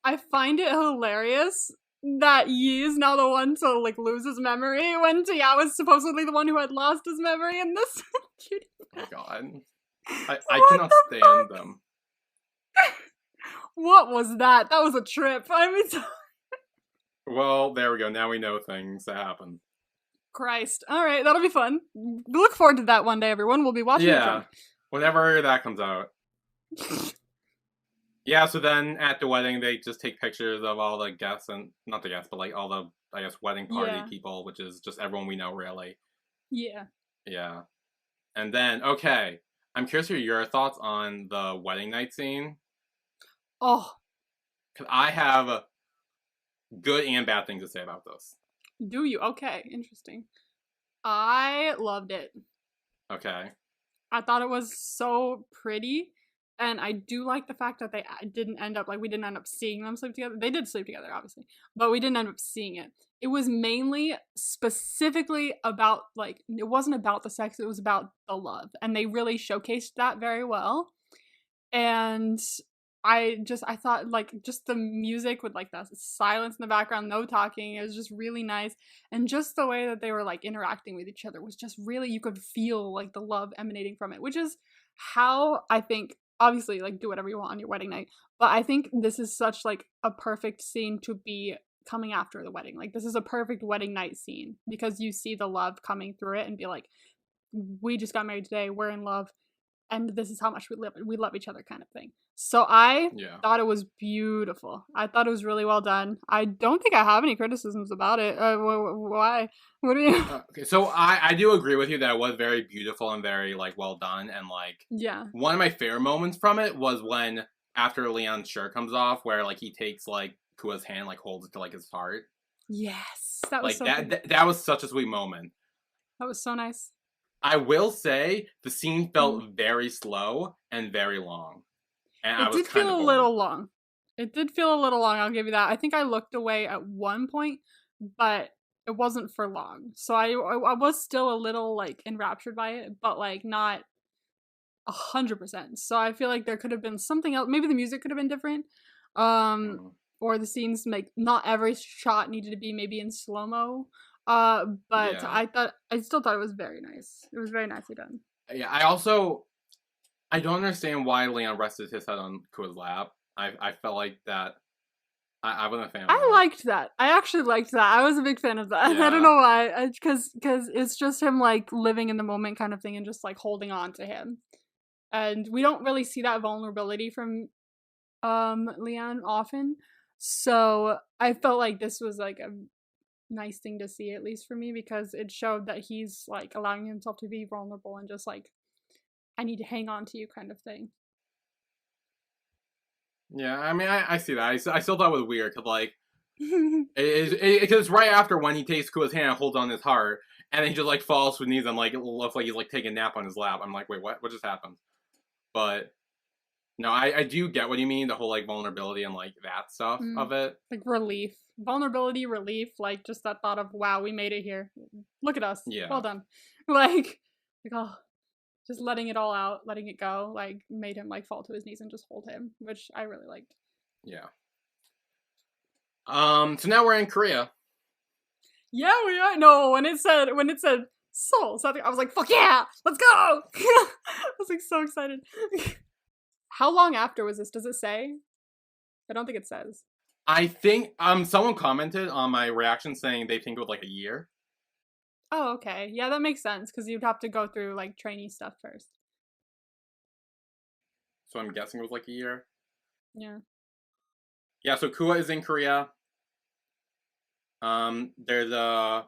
I find it hilarious that Yi is now the one to like lose his memory when Diao was supposedly the one who had lost his memory in this. Oh my god, I cannot stand them. What was that? That was a trip. I mean, well, there we go. Now we know things that happen. Christ. Alright, that'll be fun. Look forward to that one day, everyone. We'll be watching it. Yeah, whenever that comes out. Yeah, so then at the wedding, they just take pictures of all the guests, and not the guests, but like all the, I guess, wedding party people, which is just everyone we know, really. Yeah. Yeah. And then, okay, I'm curious to hear your thoughts on the wedding night scene. Oh. Because I have good and bad things to say about this. Do you? Okay, interesting. I loved it. Okay. I thought it was so pretty, And I do like the fact that they didn't end up, like, we didn't end up seeing them sleep together. They did sleep together, obviously, but we didn't end up seeing it. It was mainly specifically about, like, it wasn't about the sex, it was about the love. And they really showcased that very well. And I thought, like, just the music with, like, the silence in the background, no talking, it was just really nice. And just the way that they were, like, interacting with each other was just really, you could feel, like, the love emanating from it, which is how I think, obviously, like, do whatever you want on your wedding night, but I think this is such, like, a perfect scene to be coming after the wedding. Like, this is a perfect wedding night scene because you see the love coming through it and be like, we just got married today, we're in love, and this is how much we love each other, kind of thing. So I thought it was beautiful. I thought it was really well done. I don't think I have any criticisms about it. Why? What do you? Okay, so I do agree with you that it was very beautiful and very, like, well done, and, like, one of my favorite moments from it was when after Leon's shirt comes off, where, like, he takes, like, Kua's hand, like, holds it to, like, his heart. Yes, that was like that was such a sweet moment. That was so nice. I will say the scene felt very slow and very long. And it did feel a little long. It did feel a little long, I'll give you that. I think I looked away at one point, but it wasn't for long. So I was still a little, like, enraptured by it, but, like, not 100%. So I feel like there could have been something else. Maybe the music could have been different. Or the scenes, like, not every shot needed to be maybe in slow-mo. But I still thought it was very nice. It was very nicely done. Yeah, I don't understand why Leon rested his head on Kua's lap. I felt like that. I wasn't a fan of that. I liked that. I actually liked that. I was a big fan of that. Yeah. I don't know why. Because it's just him, like, living in the moment kind of thing and just, like, holding on to him. And we don't really see that vulnerability from Leon often. So I felt like this was, like, a nice thing to see, at least for me, because it showed that he's, like, allowing himself to be vulnerable and just, like, I need to hang on to you kind of thing. Yeah, I mean, I see that. I still thought it was weird, because, like, it's right after when he takes Kua's hand and holds on his heart, and then he just, like, falls to his knees and, like, it looks like he's, like, taking a nap on his lap. I'm like, wait, what? What just happened? But no, I do get what you mean, the whole, like, vulnerability and, like, that stuff of it. Like, relief. Vulnerability, relief, like, just that thought of, wow, we made it here. Look at us. Yeah. Well done. Like, oh, just letting it all out, letting it go, like, made him, like, fall to his knees and just hold him, which I really liked. Yeah. So now we're in Korea. Yeah, we are. No, when it said Seoul, so I was like, fuck yeah, let's go! I was, like, so excited. How long after was this? Does it say? I don't think it says. I think someone commented on my reaction saying they think it was, like, a year. Oh, okay. Yeah, that makes sense, because you'd have to go through, like, trainee stuff first. So I'm guessing it was, like, a year. Yeah. Yeah, so Kua is in Korea. There's a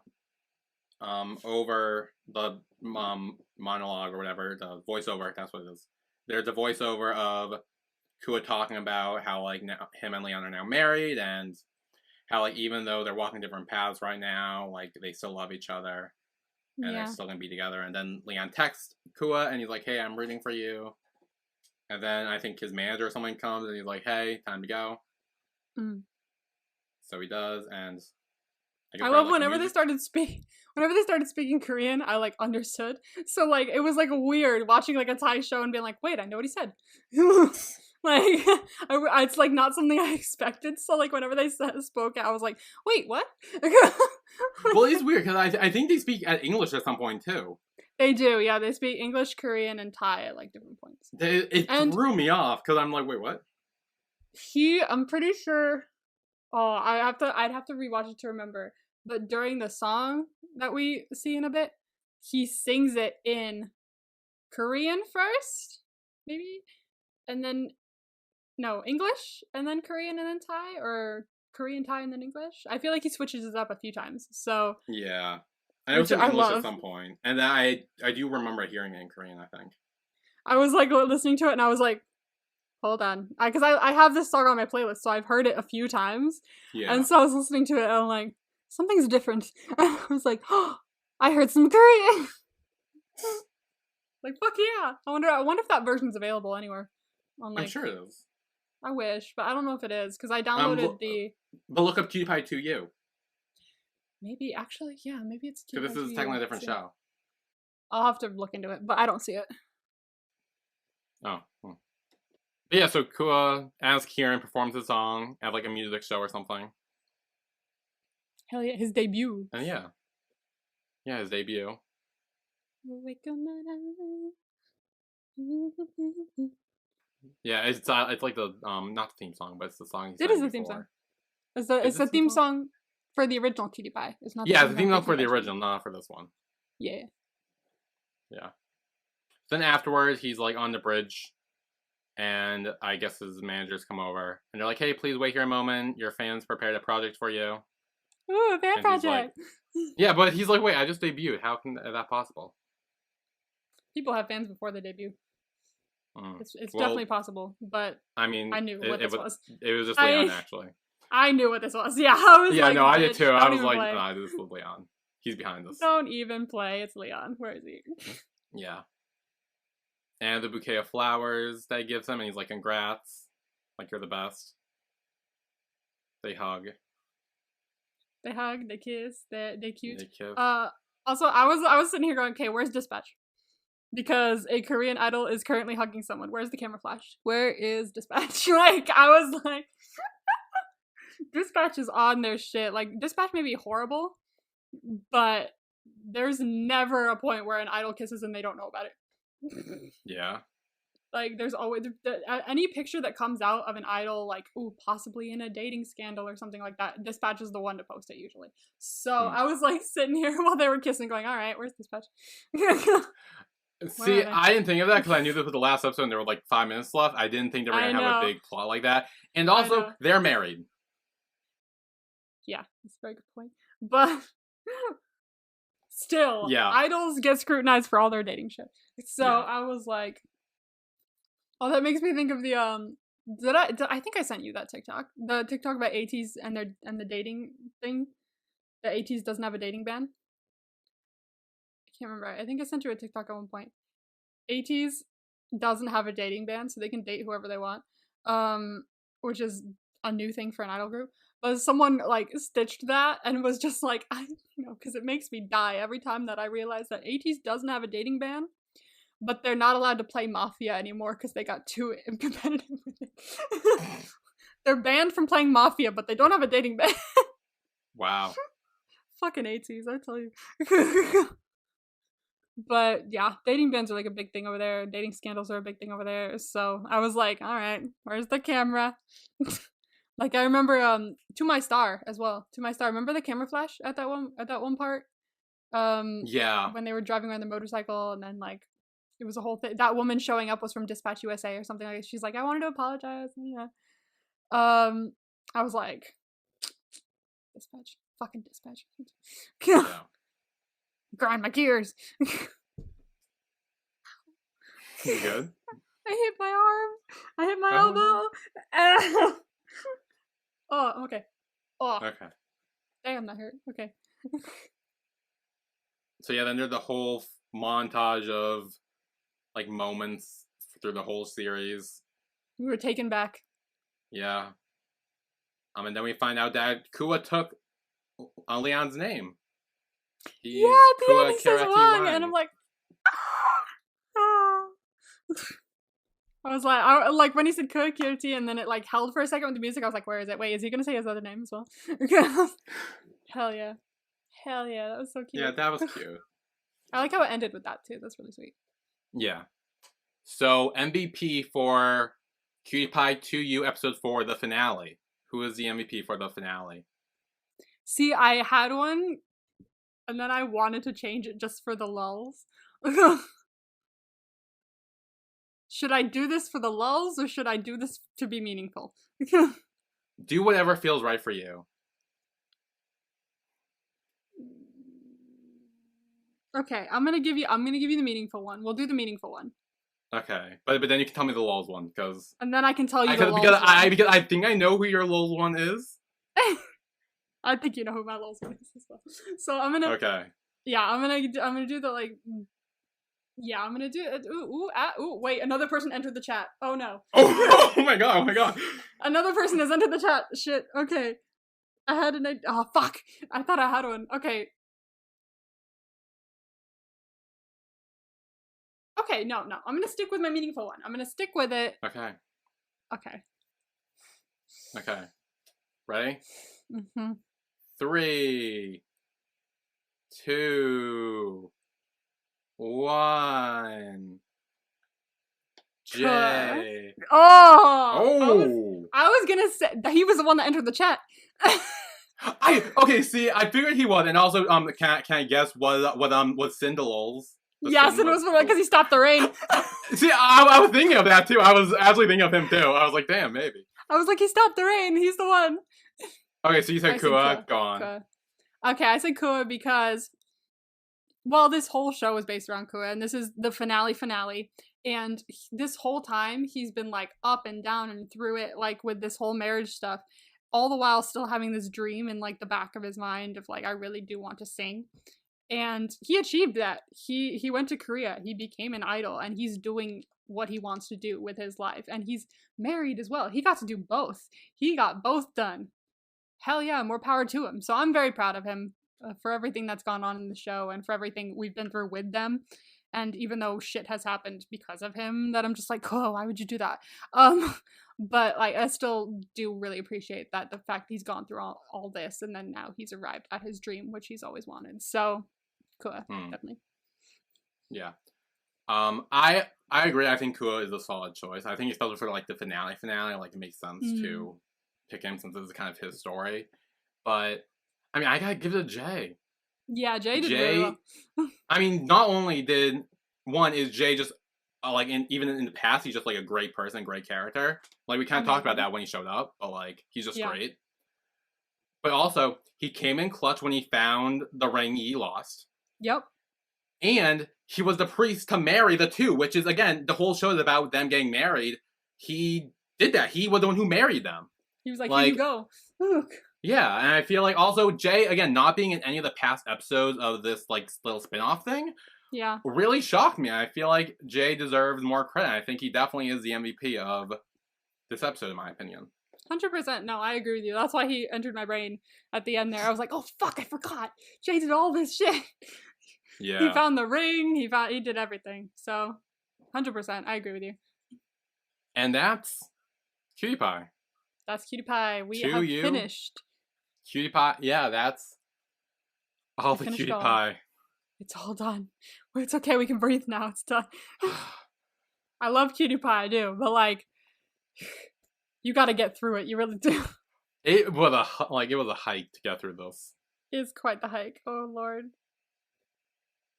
over the monologue or whatever, the voiceover, that's what it is. There's a voiceover of Kua talking about how, like, now, him and Leon are now married, and how, like, even though they're walking different paths right now, like, they still love each other, and they're still gonna be together. And then Leon texts Kua, and he's like, hey, I'm rooting for you. And then I think his manager or someone comes, and he's like, hey, time to go. So he does, and I love whenever they started speaking Korean, I, like, understood. So, like, it was, like, weird watching, like, a Thai show and being like, wait, I know what he said. Like, it's, like, not something I expected. So, like, whenever they spoke, I was like, wait, what? Well, it's weird, because I think they speak English at some point, too. They do, yeah. They speak English, Korean, and Thai at, like, different points. It threw me off, because I'm like, wait, what? I'm pretty sure... Oh, I'd have to rewatch it to remember. But during the song that we see in a bit, he sings it in Korean first, maybe? And then, no, English, and then Korean, and then Thai, or Korean, Thai, and then English. I feel like he switches it up a few times, so... Yeah. I know it's in English at some point. And then I do remember hearing it in Korean, I think. I was, like, listening to it, and I was like, hold on. Because I have this song on my playlist, so I've heard it a few times. Yeah. And so I was listening to it, and I'm like, something's different. And I was like, oh, I heard some Korean. Like, fuck yeah. I wonder if that version's available anywhere. On I'm sure it is. I wish, but I don't know if it is because I downloaded But look up Cutie Pie 2U. Maybe actually, yeah, maybe it's Cutie Pie. This is technically a different show. I'll have to look into it, but I don't see it. Oh. But yeah, so Kua as Kieran performs his song at like a music show or something. Hell yeah, his debut. And yeah. Yeah, his debut. Yeah, it's like the not the theme song, but it's the song. It is the theme song. It's the theme song for the original Cutie Pie. It's not. Yeah, the theme song for the original, not for this one. Yeah. Yeah. Then afterwards, he's like on the bridge, and I guess his managers come over, and they're like, "Hey, please wait here a moment. Your fans prepared a project for you." Ooh, a fan project. Like, yeah, but he's like, "Wait, I just debuted. How can that possible?" People have fans before they debut. It's definitely possible, but I mean, I knew what this was. It was just Leon, actually. I knew what this was. Yeah, I was. Yeah, like, no, I did too. I was like, nah, this is Leon. He's behind this. Don't even play. It's Leon. Where is he? Yeah. And the bouquet of flowers that he gives him, and he's like, "Congrats, like you're the best." They hug. They hug. They kiss. They're cute. They kiss. Also, I was sitting here going, "Okay, where's Dispatch?" Because a Korean idol is currently hugging someone. Where's the camera flash? Where is Dispatch? Like, I was like, Dispatch is on their shit. Like, Dispatch may be horrible, but there's never a point where an idol kisses and they don't know about it. Yeah. Like, there's always any picture that comes out of an idol, like, ooh, possibly in a dating scandal or something like that. Dispatch is the one to post it usually. So I was like sitting here while they were kissing, going, "All right, where's Dispatch?" See, I didn't think of that because I knew this was the last episode and there were like 5 minutes left. I didn't think they were going to have a big plot like that. And also, they're married. Yeah, that's a very good point. But still, idols get scrutinized for all their dating shit. So I was like, oh, that makes me think of the I think I sent you that TikTok. The TikTok about ATEEZ and the dating thing. The ATEEZ doesn't have a dating ban. I can't remember. I think I sent you a TikTok at one point. ATEEZ doesn't have a dating ban, so they can date whoever they want. Which is a new thing for an idol group. But someone like stitched that and was just like, because it makes me die every time that I realize that ATEEZ doesn't have a dating ban, but they're not allowed to play Mafia anymore because they got too competitive with it. They're banned from playing Mafia, but they don't have a dating ban. Wow. Fucking ATEEZ, I tell you. But yeah, dating bans are like a big thing over there. Dating scandals are a big thing over there. So I was like, all right, where's the camera? Like I remember To My Star as well. To My Star. Remember the camera flash at that one part? Yeah. When they were driving around the motorcycle and then like it was a whole thing. That woman showing up was from Dispatch USA or something like that. She's like, I wanted to apologize. Yeah. I was like, Dispatch. Fucking Dispatch. Yeah. Grind my gears. You good? I hit my arm. I hit my elbow. Oh, okay. Oh. Okay. Damn, that hurt. Okay. So yeah, then there's the whole montage of like moments through the whole series. We were taken back. Yeah. And then we find out that Kua took Leon's name. Yeah, at the end he says Wang, and I'm like, I was like, when he said Cutie, and then it like held for a second with the music, I was like, where is it? Wait, is he gonna say his other name as well? Hell yeah. Hell yeah, that was so cute. Yeah, that was cute. I like how it ended with that too, that's really sweet. Yeah. So, MVP for Cutie Pie 2U Episode 4, the finale. Who is the MVP for the finale? See, I had one, and then I wanted to change it just for the lulz. Should I do this for the lulz, or should I do this to be meaningful? Do whatever feels right for you. Okay, I'm gonna give you the meaningful one. We'll do the meaningful one. Okay, but then you can tell me the lulz one, because... And then I can tell you the lulz one. Because I think I know who your lulz one is. I think you know who my lulz one is as well. So I'm gonna... Okay. Yeah, I'm gonna do the, like... Yeah, I'm gonna do it. Ooh, wait, another person entered the chat. Oh no. Oh my god, oh my god. Another person has entered the chat. Shit, okay. I had an idea. Oh, fuck. I thought I had one. Okay. Okay, no. I'm gonna stick with my meaningful one. I'm gonna stick with it. Okay. Okay. Okay. Ready? Mm-hmm. 3, 2, 1. Jay. Oh! I was gonna say that he was the one that entered the chat. Okay, see, I figured he was, and also can I guess what Cinderlols? Yes, and it was because he stopped the rain. See, I was thinking of that too. I was actually thinking of him too. I was like, damn, maybe. I was like, he stopped the rain. He's the one. Okay, so you said Kua. Go on. Kua. Okay, I said Kua because, well, this whole show is based around Kua, and this is the finale. And this whole time, he's been, like, up and down and through it, like, with this whole marriage stuff, all the while still having this dream in, like, the back of his mind of, like, I really do want to sing. And he achieved that. He went to Korea. He became an idol, and he's doing what he wants to do with his life. And he's married as well. He got to do both. He got both done. Hell yeah, more power to him. So I'm very proud of him for everything that's gone on in the show and for everything we've been through with them. And even though shit has happened because of him, that I'm just like, oh, why would you do that? But like, I still do really appreciate that the fact he's gone through all this, and then now he's arrived at his dream, which he's always wanted. So, Kua, definitely. Yeah. I agree. I think Kua is a solid choice. I think especially for like the finale, like it makes sense to pick him since this is kind of his story. But I mean, I gotta give it to Jay. Yeah, Jay did really well. I mean, not only did Jay just like even in the past, he's just like a great person, great character. Like we kind of talked about that when he showed up, but like he's just great. But also, he came in clutch when he found the ring he lost. Yep. And he was the priest to marry the two, which is again the whole show is about them getting married. He did that. He was the one who married them. He was like, here you go. Look. Yeah, and I feel like also Jay, again, not being in any of the past episodes of this like little spin-off thing, really shocked me. I feel like Jay deserves more credit. I think he definitely is the MVP of this episode, in my opinion. 100%. No, I agree with you. That's why he entered my brain at the end there. I was like, oh fuck, I forgot. Jay did all this shit. Yeah. He found the ring. He did everything. So, 100%. I agree with you. And that's Cutie Pie. That's Cutie Pie. We have finished. Cutie Pie, yeah, that's all the Cutie Pie. It's all done. It's okay, we can breathe now. It's done. I love Cutie Pie, I do, but like, you got to get through it. You really do. It was a hike to get through this. It's quite the hike. Oh Lord.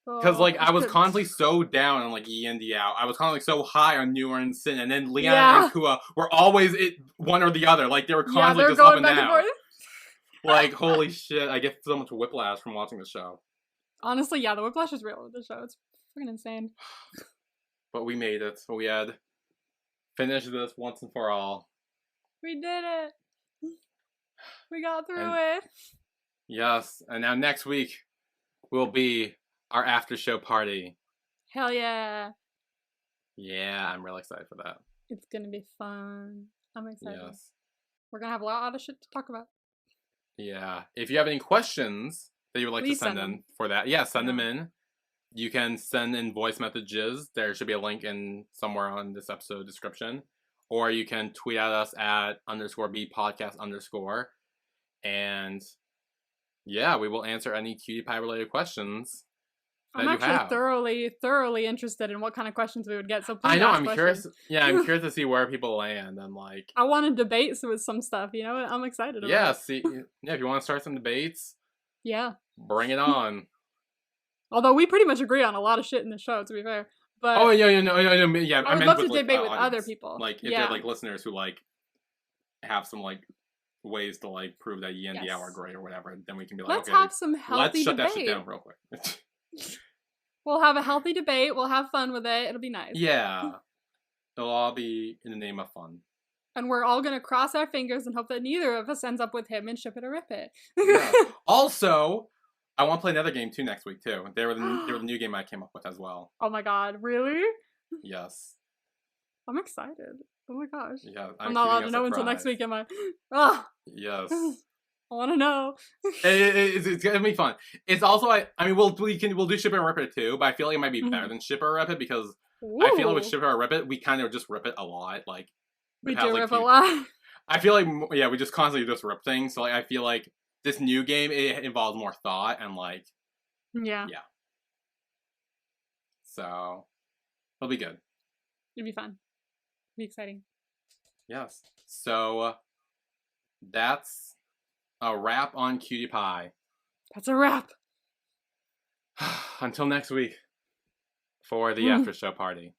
Because like I was constantly so down on like E and D out. I was constantly so high on Newer and Sin, and then Leanna and Kua were always one or the other. Like they were constantly just up and down. Like, holy shit, I get so much whiplash from watching the show. Honestly, yeah, the whiplash is real with the show. It's freaking insane. But we made it. We had finished this once and for all. We did it. We got through it. Yes, and now next week will be our after show party. Hell yeah. Yeah, I'm really excited for that. It's gonna be fun. I'm excited. Yes. We're gonna have a lot of shit to talk about. Yeah. If you have any questions that you would like to send in for that, send them in. You can send in voice messages. There should be a link in somewhere on this episode description. Or you can tweet at us at _BPodcast_. And yeah, we will answer any Cutie Pie related questions. I'm actually thoroughly interested in what kind of questions we would get. So please I know, ask I'm questions. curious. Yeah, I'm curious to see where people land and like. I want to debate with some stuff. You know, I'm excited about it. Yeah, see, if you want to start some debates, bring it on. Although we pretty much agree on a lot of shit in the show, to be fair. But I would love to debate with other people. Like if you have like listeners who like have some like ways to like prove that Yi and Diao are great or whatever, then we can be like, let's have some healthy debate. Let's shut that shit down real quick. We'll have a healthy debate. We'll have fun with it. It'll be nice. Yeah. It'll all be in the name of fun. And we're all going to cross our fingers and hope that neither of us ends up with him and ship it or rip it. Yeah. Also, I want to play another game too next week too. They were the new game I came up with as well. Oh my god, really? Yes. I'm excited. Oh my gosh. Yeah, I'm not allowed to know until next week, am I? Ah. Yes. I want to know. It's gonna be fun. It's also I mean we'll do Ship and Rip It too, but I feel like it might be better than Ship or Rip It because I feel like with Ship or Rip It we kind of just rip it a lot. Like we do rip a lot. I feel like we just constantly just rip things. So like I feel like this new game it involves more thought and like yeah. So it'll be good. It'll be fun. It'll be exciting. Yes. So that's a wrap on Cutie Pie. That's a wrap. Until next week for the after show party.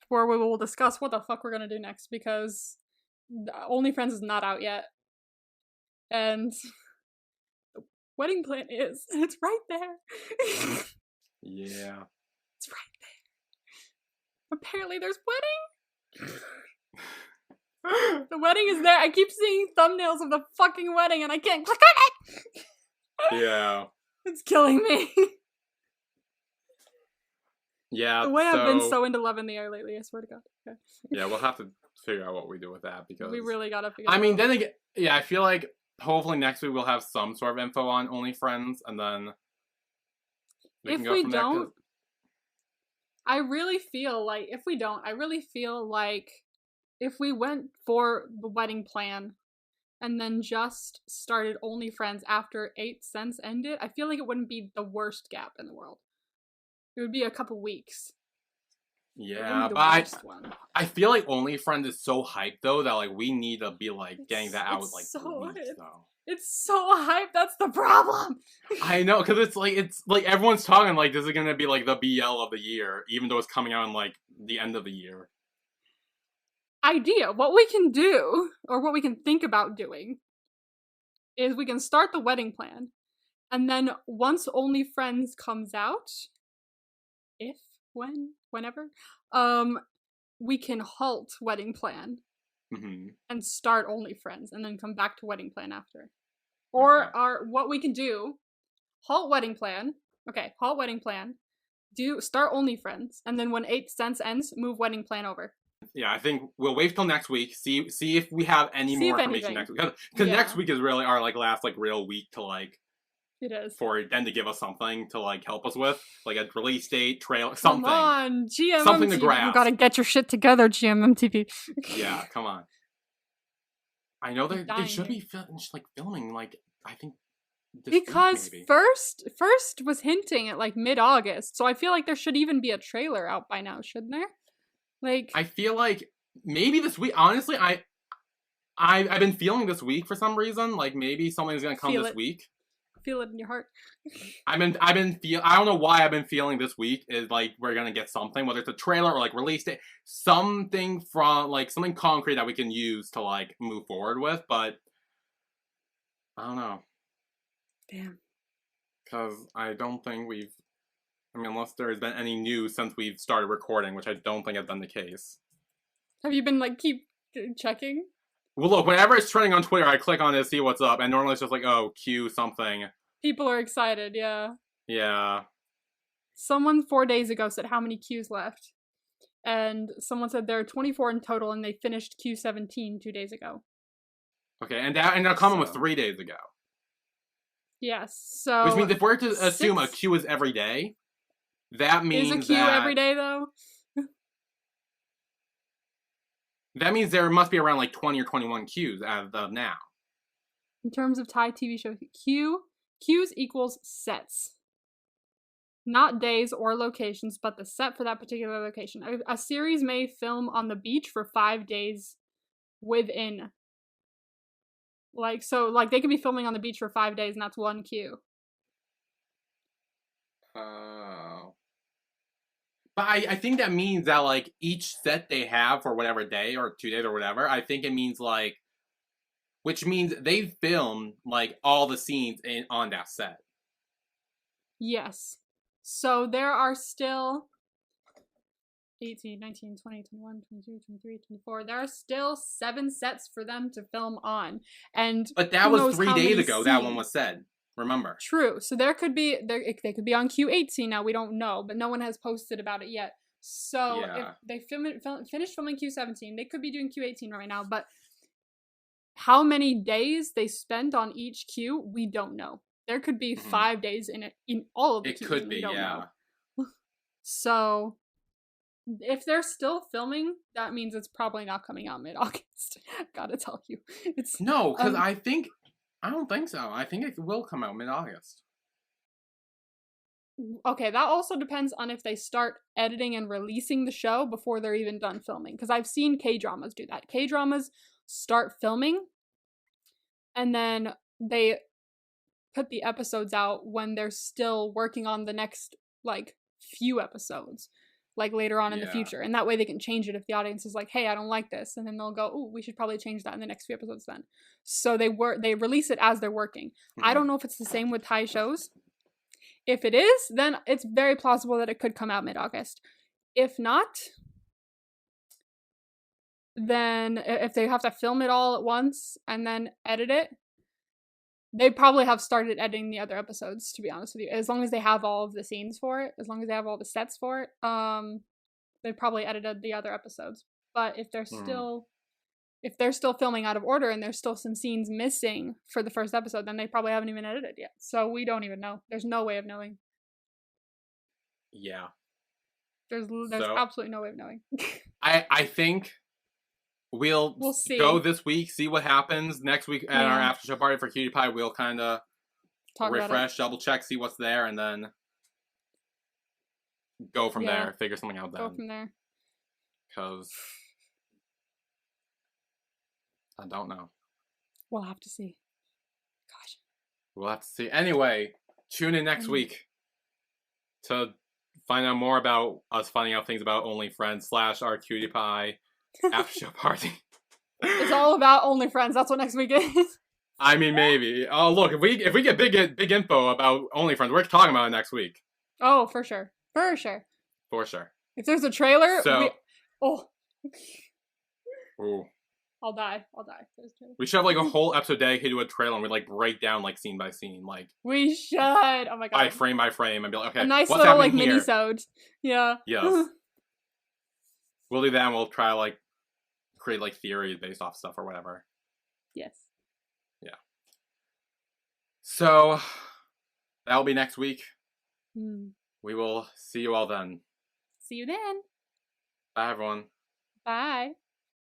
Where we will discuss what the fuck we're gonna do next because OnlyFriends is not out yet. And the wedding plan is. And it's right there. Yeah. It's right there. Apparently there's wedding. The wedding is there. I keep seeing thumbnails of the fucking wedding and I can't click on it. Yeah. It's killing me. Yeah. The way I've been so into Love in the Air lately, I swear to God. Okay. Yeah, we'll have to figure out what we do with that because we really gotta figure I mean, then again, yeah, I feel like hopefully next week we'll have some sort of info on OnlyFriends and then if we don't, I really feel like if we went for the wedding plan and then just started OnlyFriends after 8 Cents ended, I feel like it wouldn't be the worst gap in the world. It would be a couple weeks. Yeah, but I feel like OnlyFriends is so hyped though that like we need to be like getting that out like so weeks though. It's so hyped. That's the problem. I know, because it's like everyone's talking like this is gonna be like the BL of the year, even though it's coming out in like the end of the year. Idea. What we can do, or what we can think about doing, is we can start the wedding plan, and then once OnlyFriends comes out, whenever, we can halt wedding plan and start OnlyFriends, and then come back to wedding plan after. Or what we can do, halt wedding plan. Okay, halt wedding plan. Start OnlyFriends, and then when 8 Cents ends, move wedding plan over. Yeah, I think we'll wait till next week. See if we have any more information next week. Because next week is really our like last like real week to like. It is. For them to give us something to like help us with, like a release date, trailer, something. Come on, GMMTV. Something to grasp. You gotta get your shit together, GMMTV. Yeah, come on. I know they should be filming like I think. Because first was hinting at like mid-August, so I feel like there should even be a trailer out by now, shouldn't there? Like I feel like maybe this week. Honestly, I've been feeling this week for some reason. Like maybe something's gonna come this week. Feel it in your heart. I don't know why I've been feeling this week is like we're gonna get something, whether it's a trailer or like release date, something from like something concrete that we can use to like move forward with. But I don't know. Damn. Because I don't think unless there's been any news since we've started recording, which I don't think has been the case. Have you been like keep checking? Well, look, whenever it's trending on Twitter, I click on it to see what's up, and normally it's just like, oh, Q something. People are excited, yeah. Yeah. Someone 4 days ago said how many Qs left. And someone said there are 24 in total, and they finished Q17 2 days ago. Okay, and that comment was 3 days ago. Yes, so... Which means if we're to assume a Q is every day, that means Is a Q every day, though? That means there must be around like 20 or 21 Qs as of now. In terms of Thai TV shows, Qs equals sets. Not days or locations, but the set for that particular location. A series may film on the beach for 5 days within. Like, so, like, they could be filming on the beach for 5 days, and that's 1 Q. Oh. But I think that means that, like, each set they have for whatever day or 2 days or whatever, I think it means, like, which means they film, like, all the scenes on that set. Yes. So there are still 18, 19, 20, 21, 22, 23, 24. There are still 7 sets for them to film on. But that was 3 days ago, that one was said. Remember. True. So they could be on Q18 now. We don't know, but no one has posted about it yet. So if they finish filming Q17, they could be doing Q18 right now. But how many days they spend on each Q, we don't know. There could be 5 days in all of the Qs. It could be, yeah. So if they're still filming, that means it's probably not coming out mid-August. Gotta tell you, it's no, because I don't think so. I think it will come out mid-August. Okay, that also depends on if they start editing and releasing the show before they're even done filming. Because I've seen K-dramas do that. K-dramas start filming, and then they put the episodes out when they're still working on the next, like, few episodes. Like, later on in the future. And that way they can change it if the audience is like, hey, I don't like this. And then they'll go, oh, we should probably change that in the next few episodes then. So they release it as they're working. I don't know if it's the same with Thai shows. If it is, then it's very plausible that it could come out mid-August. If not, then if they have to film it all at once and then edit it, they probably have started editing the other episodes, to be honest with you. As long as they have all of the scenes for it, as long as they have all the sets for it, they probably edited the other episodes. But if they're still filming out of order and there's still some scenes missing for the first episode, then they probably haven't even edited yet. So we don't even know. There's no way of knowing. Yeah. There's absolutely no way of knowing. I think we'll see. Go this week, see what happens. Next week at our after show party for Cutie Pie, we'll kind of refresh, double check, see what's there, and then go from there. Figure something out then. Go from there. Because I don't know. We'll have to see. Gosh. We'll have to see. Anyway, tune in next week to find out more about us finding out things about OnlyFriends / our Cutie Pie after show party. It's all about OnlyFriends. That's what next week is. I mean, maybe. Oh, look, if we get big info about OnlyFriends, we're talking about it next week. Oh, for sure. For sure. For sure. If there's a trailer, Ooh. I'll die. We should have like a whole episode dedicated to a trailer and we like break down like scene by scene, like we should. Oh my god. By frame, and be like, okay, a nice what's little like here? mini-sode. Yeah. Yes. We'll do that and we'll try to like create like theories based off stuff or whatever. Yes. Yeah. So that'll be next week. We will see you all then. See you then. Bye everyone. Bye.